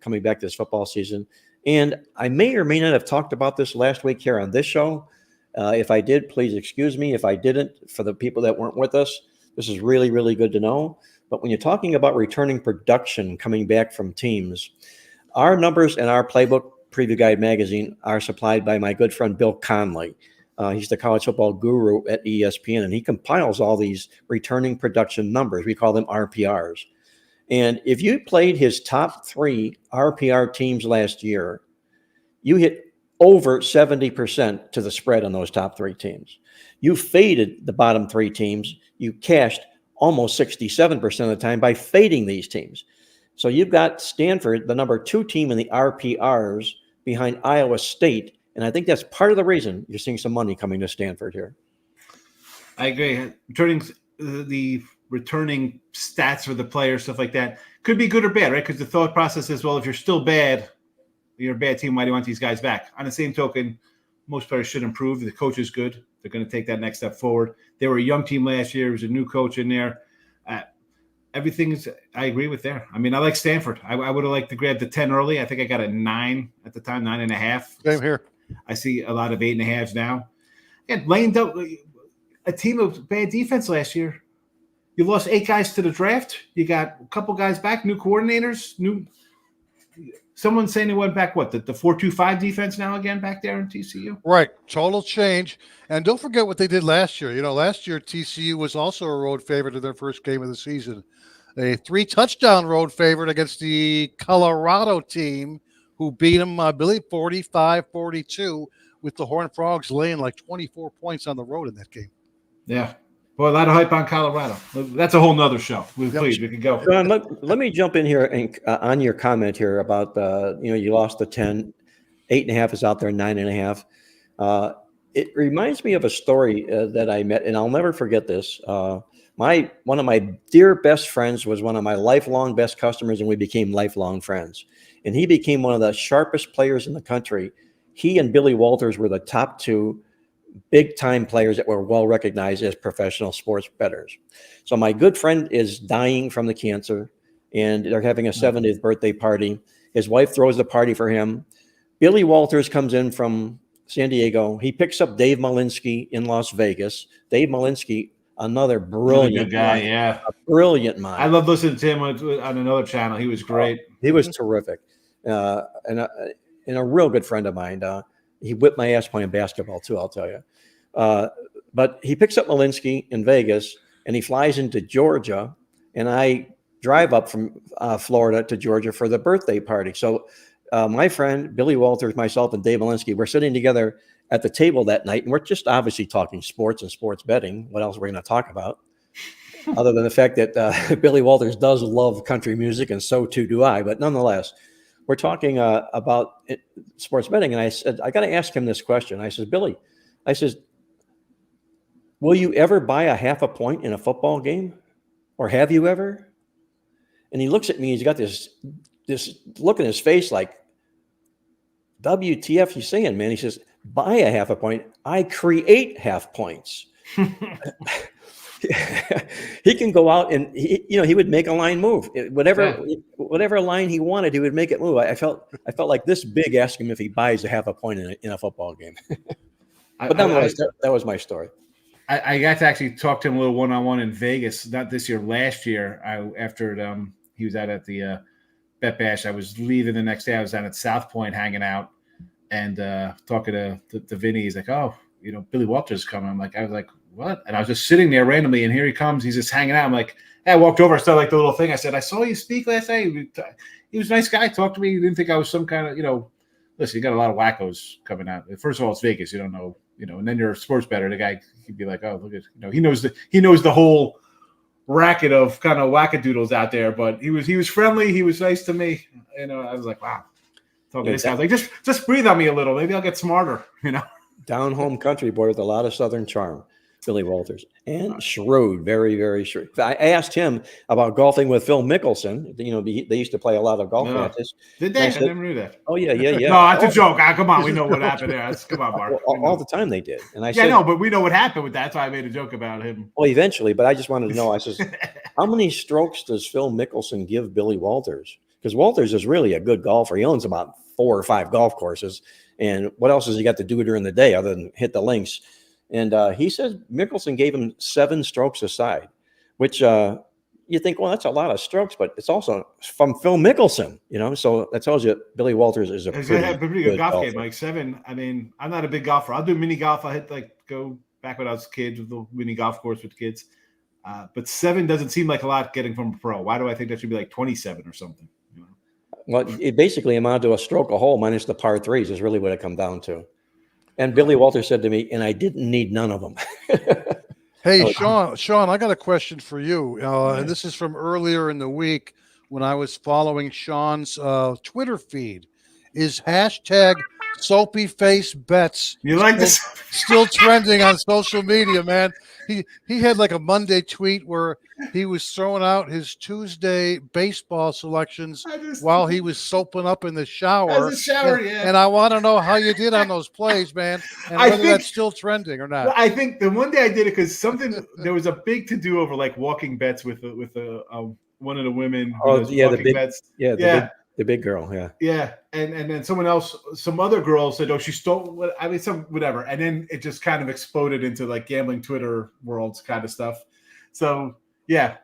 coming back this football season. And I may or may not have talked about this last week here on this show. If I did, please excuse me. If I didn't, for the people that weren't with us, this is really, really good to know. But when you're talking about returning production coming back from teams, our numbers in our playbook, Preview Guide magazine, are supplied by my good friend Bill Conley. He's the college football guru at ESPN, and he compiles all these returning production numbers. We call them RPRs. And if you played his top 3 RPR teams last year, you hit over 70% to the spread on those top 3 teams. You faded the bottom 3 teams. You cashed almost 67% of the time by fading these teams. So you've got Stanford, the number 2 team in the RPRs, behind Iowa State. And I think that's part of the reason you're seeing some money coming to Stanford here. I agree. The returning stats for the players, stuff like that, could be good or bad, right? Because the thought process is, well, if you're still bad, you're a bad team, why do you want these guys back? On the same token, most players should improve. The coach is good. They're going to take that next step forward. They were a young team last year. There was a new coach in there. I agree with there. I mean, I like Stanford. I would have liked to grab the 10 early. I think I got a 9 at the time, 9.5. Same here. I see a lot of 8.5s now. And laying down a team of bad defense last year. You lost 8 guys to the draft. You got a couple guys back, new coordinators, someone saying they went back, the 4-2-5 defense now again back there in TCU? Right. Total change. And don't forget what they did last year. You know, last year TCU was also a road favorite in their first game of the season. A 3-touchdown road favorite against the Colorado team, who beat them, I believe, 45-42, with the Horned Frogs laying like 24 points on the road in that game. Yeah. Boy, a lot of hype on Colorado. That's a whole nother show. Please, we can go. John, let me jump in here and on your comment here about, you lost the 10, 8.5 is out there, 9.5. It reminds me of a story that I met, and I'll never forget this. One of my dear best friends was one of my lifelong best customers, and we became lifelong friends. And he became one of the sharpest players in the country. He and Billy Walters were the top 2 big-time players that were well recognized as professional sports bettors. So my good friend is dying from the cancer, and they're having a 70th birthday party. His wife throws the party for him. Billy Walters comes in from San Diego. He picks up Dave Malinsky in Las Vegas. Dave Malinsky, another brilliant guy, mind, yeah, a brilliant mind. I love listening to him on another channel. He was great. He was terrific, and a real good friend of mine. He whipped my ass playing basketball too, I'll tell you. But he picks up Malinsky in Vegas, and he flies into Georgia, and I drive up from Florida to Georgia for the birthday party. So my friend Billy Walters, myself, and Dave Malinsky, we're sitting together at the table that night, and we're just obviously talking sports and sports betting. What else are we going to talk about? Other than the fact that Billy Walters does love country music, and so too do I. But nonetheless, we're talking about sports betting. And I said, I got to ask him this question. I said, Billy, I says, will you ever buy a half a point in a football game? Or have you ever? And he looks at me. He's got this look in his face like, WTF you saying, man? He says, buy a half a point. I create half points. He can go out and he would make a line move. Whatever line he wanted, he would make it move. I felt like this big asking him if he buys a half a point in a football game. But nonetheless, that was my story. I got to actually talk to him a little one-on-one in Vegas, not this year, last year. After he was out at the Bet Bash, I was leaving the next day. I was down at South Point hanging out and talking to Vinny. He's like, oh, Billy Walters is coming. I was like, what? And I was just sitting there randomly, and here he comes. He's just hanging out. I'm like, hey, I walked over. I started like the little thing. I said, I saw you speak last night. He was a nice guy. Talked to me. He didn't think I was some kind of, listen, you got a lot of wackos coming out. First of all, it's Vegas. You don't know, and then you're a sports bettor. The guy could be like, oh, look at, he knows the whole racket of kind of wackadoodles out there. But he was friendly. He was nice to me. I was like, wow. Talking to this guy, I was like, just breathe on me a little. Maybe I'll get smarter. Down home country boy with a lot of Southern charm. Billy Walters, and shrewd, very, very shrewd. I asked him about golfing with Phil Mickelson. They used to play a lot of golf matches. Did they? I never knew that. Oh, yeah. No, that's a joke. Come on, we know what happened there. Come on, Mark. All the time they did. And I said, no, but we know what happened with that. That's why I made a joke about him. Well, eventually, but I just wanted to know. I says, how many strokes does Phil Mickelson give Billy Walters? Because Walters is really a good golfer. He owns about 4 or 5 golf courses. And what else has he got to do during the day other than hit the links? And he says Mickelson gave him 7 strokes aside, which you think, well, that's a lot of strokes, but it's also from Phil Mickelson, So that tells you Billy Walters is a pretty good golf game. Like 7. I mean, I'm not a big golfer. I'll do mini golf. I go back when I was a kid with the mini golf course with kids. But 7 doesn't seem like a lot getting from a pro. Why do I think that should be like 27 or something? Well, it basically amounted to a stroke a hole minus the par 3s is really what it come down to. And Billy Walters said to me, and I didn't need none of them. Hey, Sean, I got a question for you. And this is from earlier in the week when I was following Sean's Twitter feed. Is hashtag soapy face bets still trending on social media, man? He had like a Monday tweet where he was throwing out his Tuesday baseball selections while he was soaping up in the shower. And I want to know how you did on those plays, man, and whether that's still trending or not. I think the one day I did it because there was a big to do over like walking bets with one of the women. Oh, yeah, the big bets. Yeah, the big girl, yeah. Yeah, and then some other girl said, oh, she stole, some whatever. And then it just kind of exploded into like gambling Twitter worlds kind of stuff. So, yeah.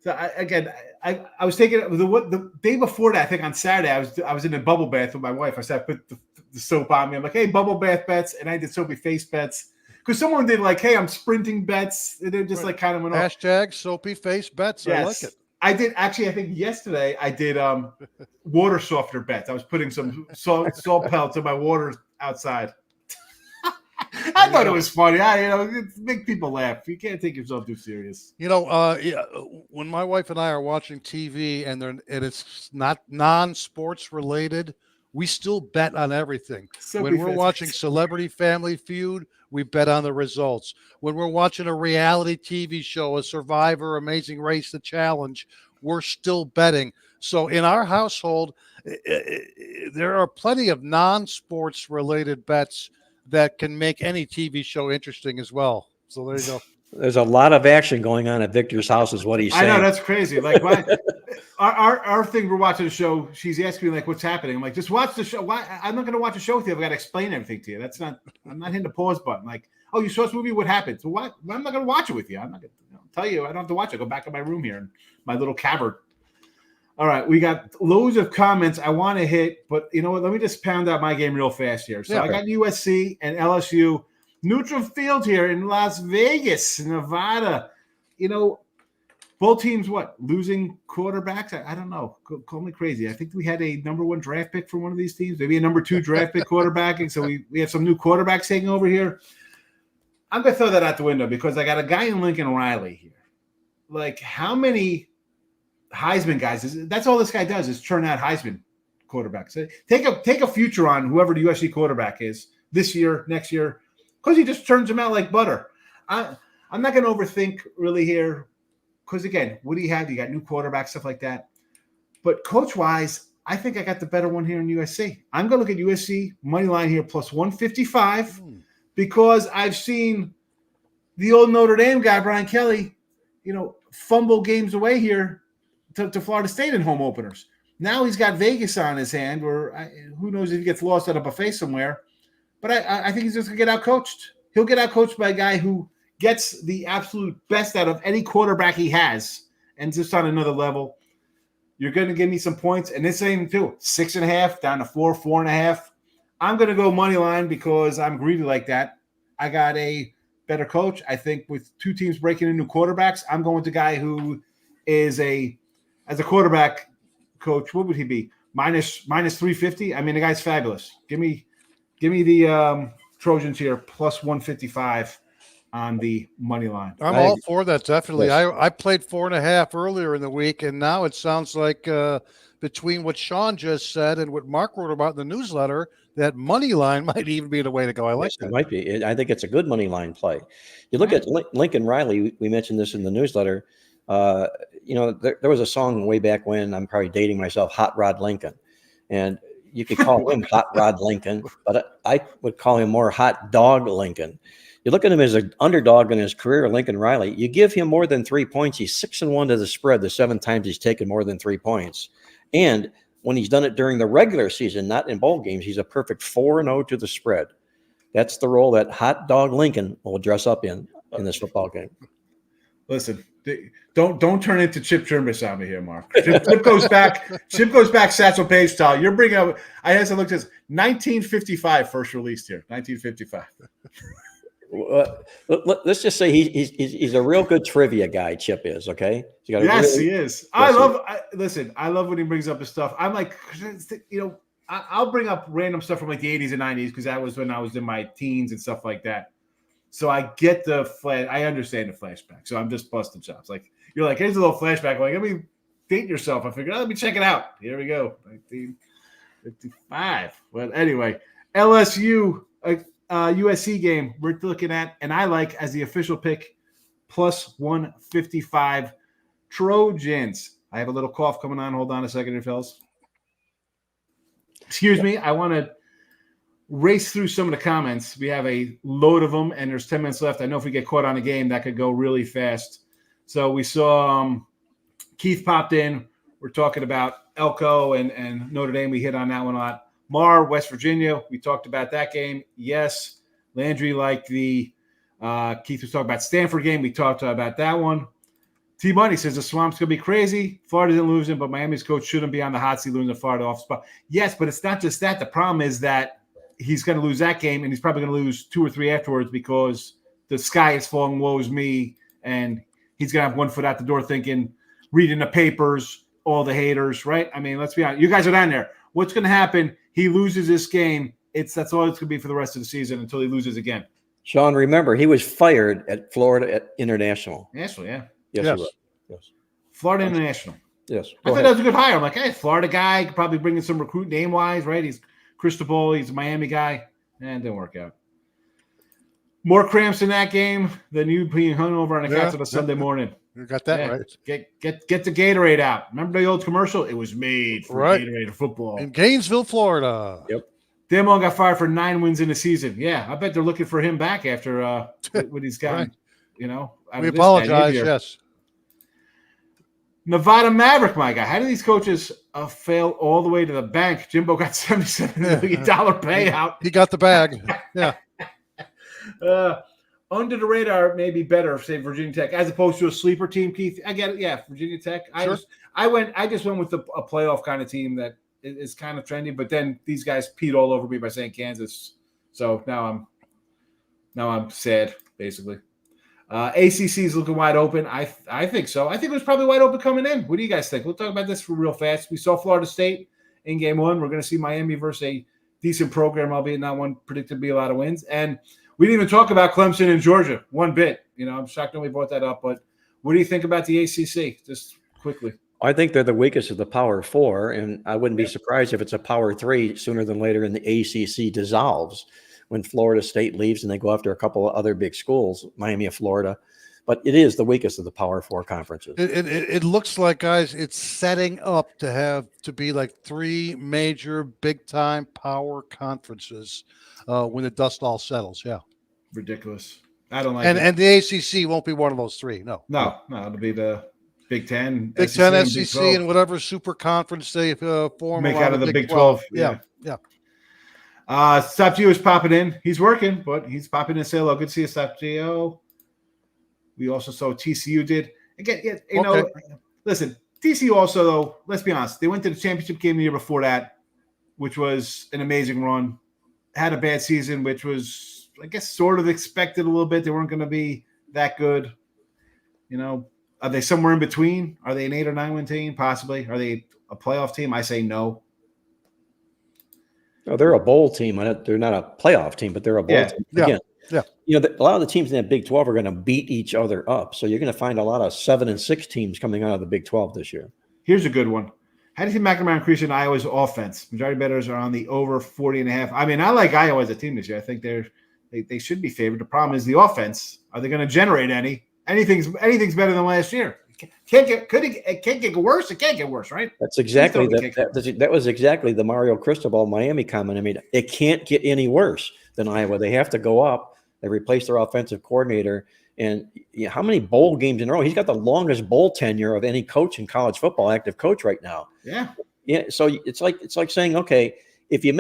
So, I was taking the day before that, I think on Saturday, I was in a bubble bath with my wife. I said, I put the soap on me. I'm like, hey, bubble bath bets. And I did soapy face bets. Because someone did like, hey, I'm sprinting bets. And it just like kind of went off. Hashtag soapy face bets. Yes. I like it. I did actually. I think yesterday I did water softener bets. I was putting some salt pellets in my water outside. I thought it was funny. It make people laugh. You can't take yourself too serious. When my wife and I are watching TV and it's not non-sports related, we still bet on everything. When we're watching Celebrity Family Feud, we bet on the results. When we're watching a reality TV show, a Survivor, Amazing Race, The Challenge, we're still betting. So in our household, there are plenty of non-sports related bets that can make any TV show interesting as well. So there you go. There's a lot of action going on at Victor's house is what he's saying. I know, that's crazy. Like our thing, we're watching the show. She's asking me like, "What's happening?" I'm like, "Just watch the show." Why? I'm not going to watch a show with you. I've got to explain everything to you. That's not. I'm not hitting the pause button. Like, "Oh, you saw this movie? What happened?" So what? I'm not going to watch it with you. I'm not going to tell you. I don't have to watch it. Go back in my room here in my little cavern. All right, we got loads of comments I want to hit, but you know what? Let me just pound out my game real fast here. So I got USC and LSU neutral field here in Las Vegas, Nevada. You know, both teams losing quarterbacks? I don't know. Call me crazy. I think we had a number 1 draft pick for one of these teams, maybe a number 2 draft pick quarterback, and so we have some new quarterbacks taking over here. I'm going to throw that out the window because I got a guy in Lincoln Riley here. Like, how many Heisman guys? That's all this guy does is churn out Heisman quarterbacks. Take a future on whoever the USC quarterback is this year, next year, because he just turns them out like butter. I'm not going to overthink really here because, again, what do you have? You got new quarterbacks, stuff like that. But coach-wise, I think I got the better one here in USC. I'm going to look at USC money line here plus 155 because I've seen the old Notre Dame guy, Brian Kelly, fumble games away here to Florida State in home openers. Now he's got Vegas on his hand, or who knows if he gets lost at a buffet somewhere. But I think he's just going to get out-coached. He'll get out-coached by a guy who gets the absolute best out of any quarterback he has, and just on another level. You're going to give me some points, and this ain't too 6.5 down to 4.5. I'm going to go money line because I'm greedy like that. I got a better coach. I think with 2 teams breaking in new quarterbacks, I'm going with the guy who is as a quarterback coach. What would he be? Minus 350. I mean, the guy's fabulous. Give me the Trojans here plus 155 on the money line. I'm all for that, definitely. Yes. I played 4.5 earlier in the week, and now it sounds like between what Sean just said and what Mark wrote about in the newsletter, that money line might even be the way to go. I like that. It might be. I think it's a good money line play. You look at Lincoln Riley. We mentioned this in the newsletter. There was a song way back when, I'm probably dating myself, Hot Rod Lincoln. And you could call him Hot Rod Lincoln, but I would call him more Hot Dog Lincoln. You look at him as an underdog in his career, Lincoln Riley. You give him more than 3 points, he's 6-1 to the spread the 7 times he's taken more than 3 points. And when he's done it during the regular season, not in bowl games, he's a perfect 4-0 to the spread. That's the role that Hot Dog Lincoln will dress up in this football game. Listen, don't turn into Chip Chirmbus on me here, Mark. Chip goes back. Chip goes back. Satchel Paige style. You're bringing up. I had to look at this. 1955 first released here. 1955. Let's just say he's a real good trivia guy. Chip is okay. He is. I love when he brings up his stuff. I'm like, I'll bring up random stuff from like the 80s and 90s because that was when I was in my teens and stuff like that. So I get I understand the flashback. So I'm just busting chops. Like you're like, here's a little flashback. I'm like, let me date yourself. I figured, let me check it out. Here we go. 1955. Well, anyway, LSU USC game we're looking at, and I like as the official pick plus 155 Trojans. I have a little cough coming on. Hold on a second here, fellas. Excuse me. I want to race through some of the comments. We have a load of them, and there's 10 minutes left. I know if we get caught on a game, that could go really fast. So we saw Keith popped in. We're talking about Elko and Notre Dame. We hit on that one a lot. Mar, West Virginia, we talked about that game. Yes. Landry liked the Keith was talking about Stanford game. We talked about that one. T-Money says the Swamp's going to be crazy. Florida didn't lose him, but Miami's coach shouldn't be on the hot seat losing the Florida off spot. Yes, but it's not just that. The problem is that he's going to lose that game, and he's probably going to lose 2 or 3 afterwards because the sky is falling, woe is me, and he's going to have one foot out the door thinking, reading the papers, all the haters, right? I mean, let's be honest. You guys are down there. What's going to happen? He loses this game. That's all it's going to be for the rest of the season until he loses again. Sean, remember, he was fired at Florida International. National, yeah. Yes, he was. Yes. Florida International. Yes. I thought that was a good hire. I'm like, hey, Florida guy, could probably bring in some recruit name-wise, right? He's Cristobal. He's a Miami guy. And it didn't work out. More cramps in that game than you being hung over on the couch on a Sunday morning. You got that right. Get the Gatorade out. Remember the old commercial? It was made for Gatorade football. In Gainesville, Florida. Yep. Damon got fired for 9 wins in the season. Yeah, I bet they're looking for him back after what he's gotten. We apologize, yes. Nevada Maverick, my guy. How do these coaches fail all the way to the bank? Jimbo got $77 million payout. He got the bag. Yeah. Under the radar, maybe better, say Virginia Tech, as opposed to a sleeper team. Keith, I get it. Yeah, Virginia Tech. Sure. I just went with a playoff kind of team that is kind of trendy. But then these guys peed all over me by saying Kansas. So now I'm sad, basically. ACC is looking wide open. I think so. I think it was probably wide open coming in. What do you guys think? We'll talk about this real fast. We saw Florida State in game one. We're going to see Miami versus a decent program, albeit not one predicted to be a lot of wins. And we didn't even talk about Clemson and Georgia one bit. I'm shocked nobody brought that up. But what do you think about the ACC? Just quickly. I think they're the weakest of the Power Four, and I wouldn't be surprised if it's a Power Three sooner than later, and the ACC dissolves when Florida State leaves and they go after a couple of other big schools, Miami of Florida. But it is the weakest of the Power Four conferences. It looks like, guys, it's setting up to be like 3 major big-time power conferences when the dust all settles. Yeah. Ridiculous. I don't like it. And the ACC won't be one of those 3. No, it'll be the Big Ten. Big Ten, SEC, and whatever super conference they form. Make out of the Big 12. Yeah. Stop Gio is popping in. He's working, but he's popping in to say hello. Good to see you, Stop Gio. We also saw TCU did. Again, listen, TCU also, though, let's be honest, they went to the championship game the year before that, which was an amazing run. Had a bad season, which was, I guess, sort of expected a little bit. They weren't going to be that good. Are they somewhere in between? Are they an 8 or 9 win team? Possibly. Are they a playoff team? I say no. No, they're a bowl team. They're not a playoff team, but they're a bowl team. Again, a lot of the teams in that Big 12 are going to beat each other up. So you're going to find a lot of 7 and 6 teams coming out of the Big 12 this year. Here's a good one. How do you think McNamara increasing Iowa's offense? Majority bettors are on the over 40.5. I mean, I like Iowa as a team this year. I think they should be favored. The problem is the offense. Are they going to generate any? Anything's better than last year. It can't get worse. It can't get worse, right? That's exactly that was exactly the Mario Cristobal Miami comment. I mean, it can't get any worse than Iowa. They have to go up. They replaced their offensive coordinator. And how many bowl games in a row? He's got the longest bowl tenure of any coach in college football, active coach right now. Yeah. So it's like saying, okay, if you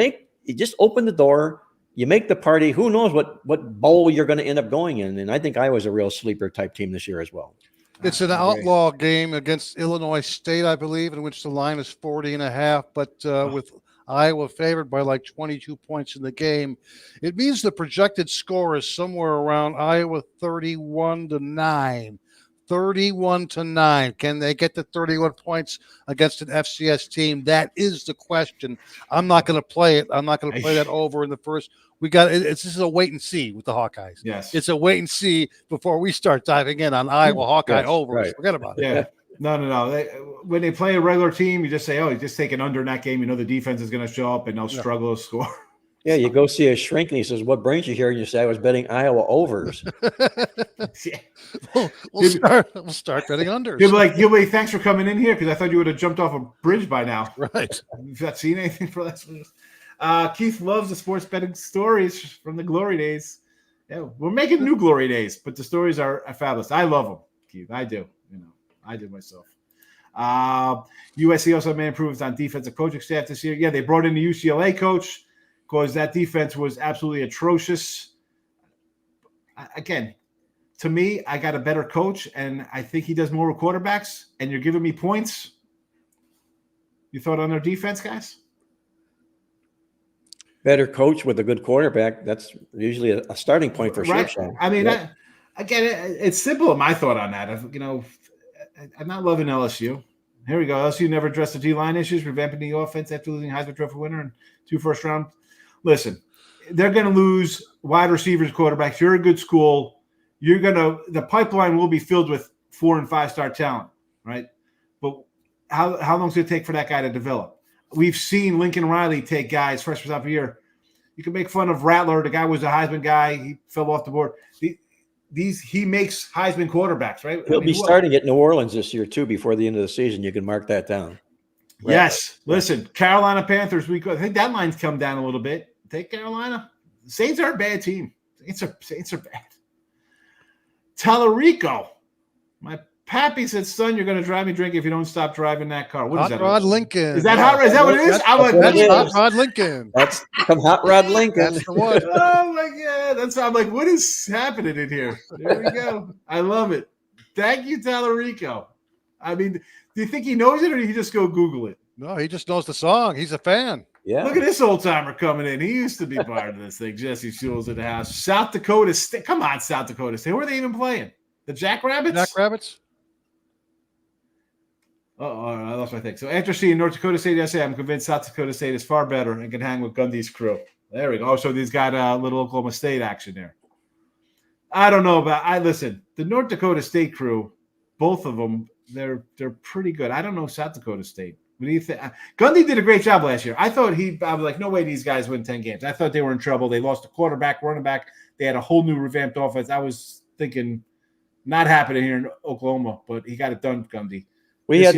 just open the door, you make the party. Who knows what bowl you're going to end up going in? And I think Iowa's a real sleeper type team this year as well. It's an outlaw game against Illinois State, I believe, in which the line is 40.5. But with Iowa favored by like 22 points in the game, it means the projected score is somewhere around Iowa 31-9. 31-9. Can they get to 31 points against an FCS team? That is the question. I'm not going to play it. I'm not going to play that over in the first. This is a wait and see with the Hawkeyes. Yes. It's a wait and see before we start diving in on Iowa Hawkeye overs. Right. Forget about it. Yeah. No. When they play a regular team, you just say, you just take an under in that game. The defense is going to show up and they'll struggle to score. Yeah, you go see a shrink and he says, "What brings you here?" And you say, "I was betting Iowa overs." We'll start betting unders. He'll be like, "Thanks for coming in here because I thought you would have jumped off a bridge by now." Right. You've not seen anything for last week. Keith loves the sports betting stories from the glory days. Yeah, we're making new glory days, but the stories are fabulous. I love them, Keith. I do. I did myself. USC also made improvements on defensive coaching staff this year. Yeah, they brought in the UCLA coach because that defense was absolutely atrocious. Again, to me, I got a better coach, and I think he does more with quarterbacks, and you're giving me points. You thought on their defense, guys? Better coach with a good quarterback. That's usually a starting point for sure. Sean. I mean, it's simple. My thought on that, I'm not loving LSU. Here we go. LSU never addressed the D-line issues, revamping the offense after losing Heisman Trophy winner and 2 first-round. Listen, they're going to lose wide receivers, quarterbacks. You're a good school. The pipeline will be filled with 4- and 5-star talent, right? But how long does it take for that guy to develop? We've seen Lincoln Riley take guys freshman top of the year. You can make fun of Rattler. The guy was a Heisman guy. He fell off the board. He makes Heisman quarterbacks, right? He'll be starting at New Orleans this year too. Before the end of the season, you can mark that down. Right? Yes. Listen, I think that line's come down a little bit. Take Carolina. Saints are a bad team. Saints are bad. Tallarico, my Pappy said, son, you're going to drive me drink if you don't stop driving that car. What is that? Hot Rod Lincoln. Is that Hot Rod? Is that what it is? That's Hot Rod Lincoln. That's from Hot Rod Lincoln. That's the one. Oh, my God. I'm like, what is happening in here? There we go. I love it. Thank you, Tallarico. I mean, do you think he knows it or did he just go Google it? No, he just knows the song. He's a fan. Yeah. Look at this old timer coming in. He used to be part of this thing. Jesse Shules in the house. South Dakota State. Come on, South Dakota State. Who are they even playing? The Jackrabbits? Jackrabbits? Oh, I lost my thing. So after seeing North Dakota State yesterday, I'm convinced South Dakota State is far better and can hang with Gundy's crew. There we go. Oh, so these got a little Oklahoma State action there. I don't know listen, the North Dakota State crew, both of them, they're pretty good. I don't know South Dakota State. What do you think? Gundy did a great job last year. I was like, no way these guys win 10 games. I thought they were in trouble. They lost a quarterback, running back. They had a whole new revamped offense. I was thinking not happening here in Oklahoma, but he got it done, Gundy. We had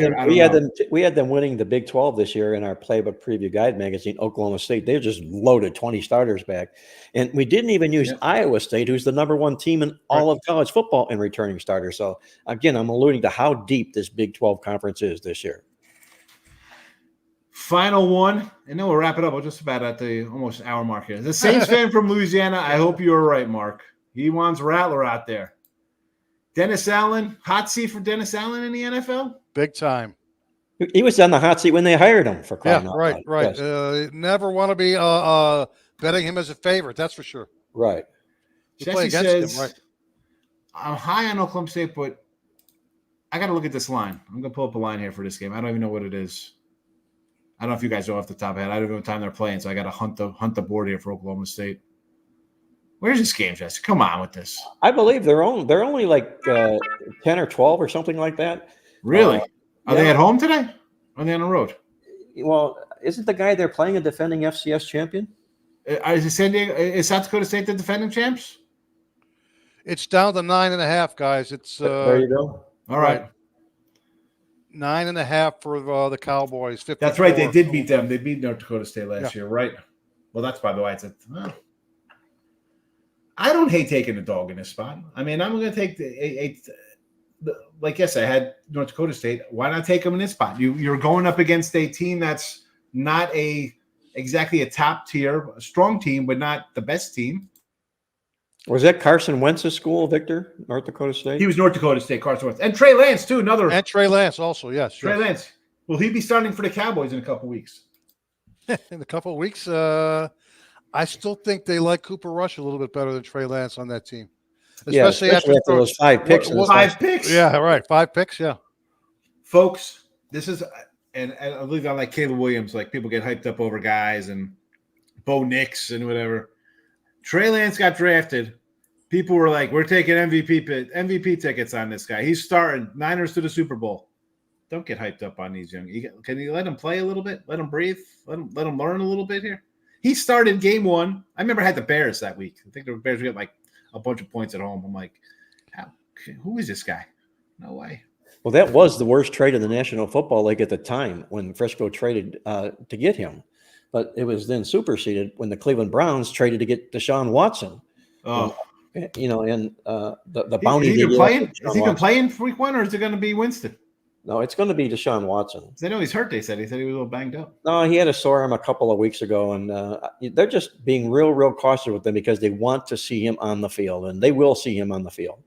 them winning the Big 12 this year in our Playbook Preview Guide magazine. Oklahoma State, they just loaded 20 starters back, and we didn't even use Iowa State, who's the #1 team in all of college football in returning starters. So again, I'm alluding to how deep this Big 12 conference is this year. Final one, and then we'll wrap it up. We're just about at the almost hour mark here. The Saints fan from Louisiana. I hope you were right, Mark. He wants Rattler out there. Dennis Allen, hot seat for Dennis Allen in the NFL. Big time. He was on the hot seat when they hired him for crying out loud. Right. Yes. Never want to be betting him as a favorite. That's for sure. Right. Jesse says, right. I'm high on Oklahoma State, but I got to look at this line. I'm going to pull up a line here for this game. I don't even know what it is. I don't know if you guys know off the top of the head. I don't know what time they're playing, so I got to hunt the board here for Oklahoma State. Where's this game, Jesse? Come on with this. I believe they're only like 10 or 12 or something like that. Really? Are they at home today? Or are they on the road? Well, isn't the guy they're playing a defending FCS champion? Is South Dakota State the defending champs? It's down to 9.5, guys. It's there you go. All right. 9.5 for the Cowboys. 54. That's right. They did beat them. They beat North Dakota State last year, right? Well, that's by the way. I don't hate taking a dog in this spot. I mean, I'm going to take I had North Dakota State. Why not take them in this spot? You're going up against a team that's not exactly a top tier, a strong team, but not the best team. Was that Carson Wentz's school, Victor? North Dakota State? He was North Dakota State, Carson Wentz. And Trey Lance, too. And Trey Lance also, yes. Trey Lance. Will he be starting for the Cowboys in a couple weeks? In a couple of weeks? I still think they like Cooper Rush a little bit better than Trey Lance on that team. Especially after those 5 picks. 5 picks? Yeah, right. 5 picks, yeah. Folks, this is – and I believe I like Caleb Williams. Like, people get hyped up over guys and Bo Nix and whatever. Trey Lance got drafted. People were like, we're taking MVP tickets on this guy. He's starting Niners to the Super Bowl. Don't get hyped up on these young. Can you let him play a little bit? Let him breathe? Let him learn a little bit here? He started game 1. I remember I had the Bears that week. I think the Bears got like a bunch of points at home. I'm like, who is this guy? No way. Well, that was the worst trade in the National Football League at the time when Frisco traded to get him. But it was then superseded when the Cleveland Browns traded to get Deshaun Watson. Oh, and the bounty. Is he going to play in week 1 or is it going to be Winston? No, it's going to be Deshaun Watson. They know he's hurt. He said he was a little banged up. No, he had a sore arm a couple of weeks ago, and they're just being real cautious with him because they want to see him on the field, and they will see him on the field.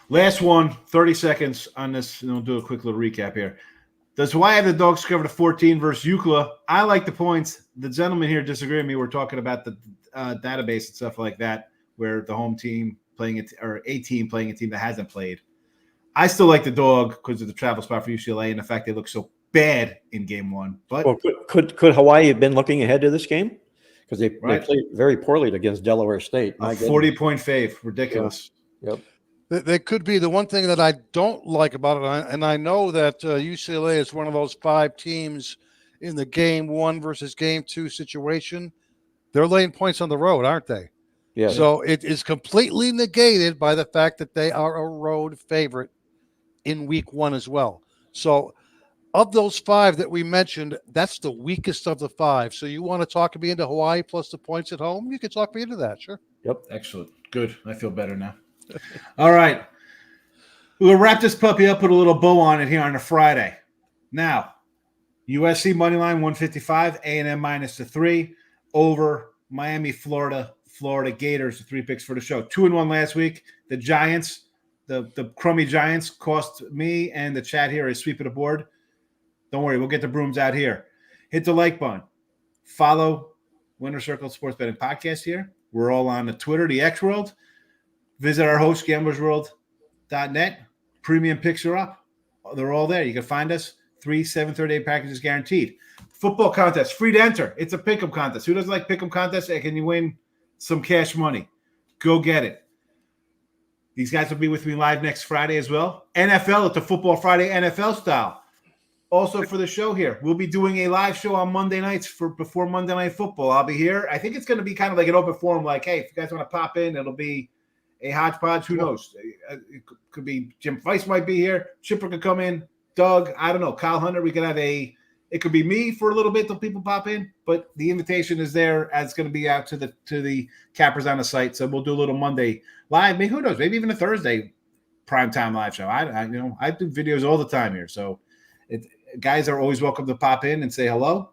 Last one, 30 seconds on this, and we'll do a quick little recap here. Does Hawaii have the dogs covered at 14 versus UCLA? I like the points. The gentleman here disagreed with me. We're talking about the database and stuff like that, where the home team playing it or a team playing a team that hasn't played. I still like the dog because of the travel spot for UCLA and the fact they look so bad in game 1. But could Hawaii have been looking ahead to this game? Because they played very poorly against Delaware State. A 40-point fave, ridiculous. Yeah. Yep. They could be. The one thing that I don't like about it, and I know that UCLA is one of those 5 teams in the game 1 versus game 2 situation. They're laying points on the road, aren't they? Yeah. So it is completely negated by the fact that they are a road favorite in week 1 as well. So of those 5 that we mentioned, that's the weakest of the 5. So you want to talk me into Hawaii plus the points at home? You can talk me into that, sure. Yep. Excellent. Good. I feel better now. All right. We'll wrap this puppy up, put a little bow on it here on a Friday. Now, USC money line 155, A&M -3 over Miami, Florida Gators, the 3 picks for the show. 2-1 last week. The Giants, the crummy Giants, cost me and the chat here a sweep of the board. Don't worry, we'll get the brooms out here. Hit the like button. Follow Winner Circle Sports Betting Podcast here. We're all on the Twitter, the X World. Visit our host, gamblersworld.net. Premium picks are up. They're all there. You can find us. 3 738 packages guaranteed. Football contest, free to enter. It's a pick'em contest. Who doesn't like pick'em contests? Can you win some cash money? Go get it. These guys will be with me live next Friday as well. NFL, it's a Football Friday NFL style. Also for the show here, we'll be doing a live show on Monday nights before Monday Night Football. I'll be here. I think it's going to be kind of like an open forum, like, hey, if you guys want to pop in, it'll be a hodgepodge. Who knows? It could be Jim Weiss might be here. Chipper could come in. Doug, I don't know. Kyle Hunter, we could have it could be me for a little bit till people pop in, but the invitation is there as it's going to be out to the cappers on the site. So we'll do a little Monday live. Maybe who knows? Maybe even a Thursday primetime live show. I do videos all the time here. So guys are always welcome to pop in and say hello.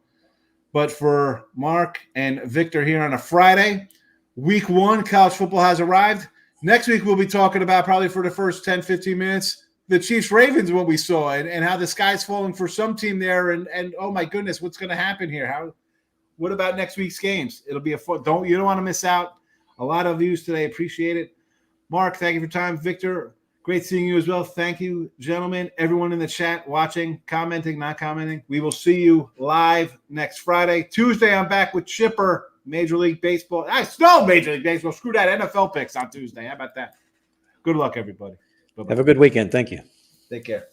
But for Mark and Victor here on a Friday, week 1, college football has arrived. Next week, we'll be talking about probably for the first 10, 15 minutes, the Chiefs-Ravens, what we saw, and how the sky's falling for some team there. And oh, my goodness, what's going to happen here? What about next week's games? It'll be you don't want to miss out. A lot of views today. Appreciate it. Mark, thank you for your time. Victor, great seeing you as well. Thank you, gentlemen, everyone in the chat, watching, commenting, not commenting. We will see you live next Friday. Tuesday, I'm back with Chipper, Major League Baseball. Major League Baseball. Screw that. NFL picks on Tuesday. How about that? Good luck, everybody. Bye-bye. Have a good weekend. Thank you. Take care.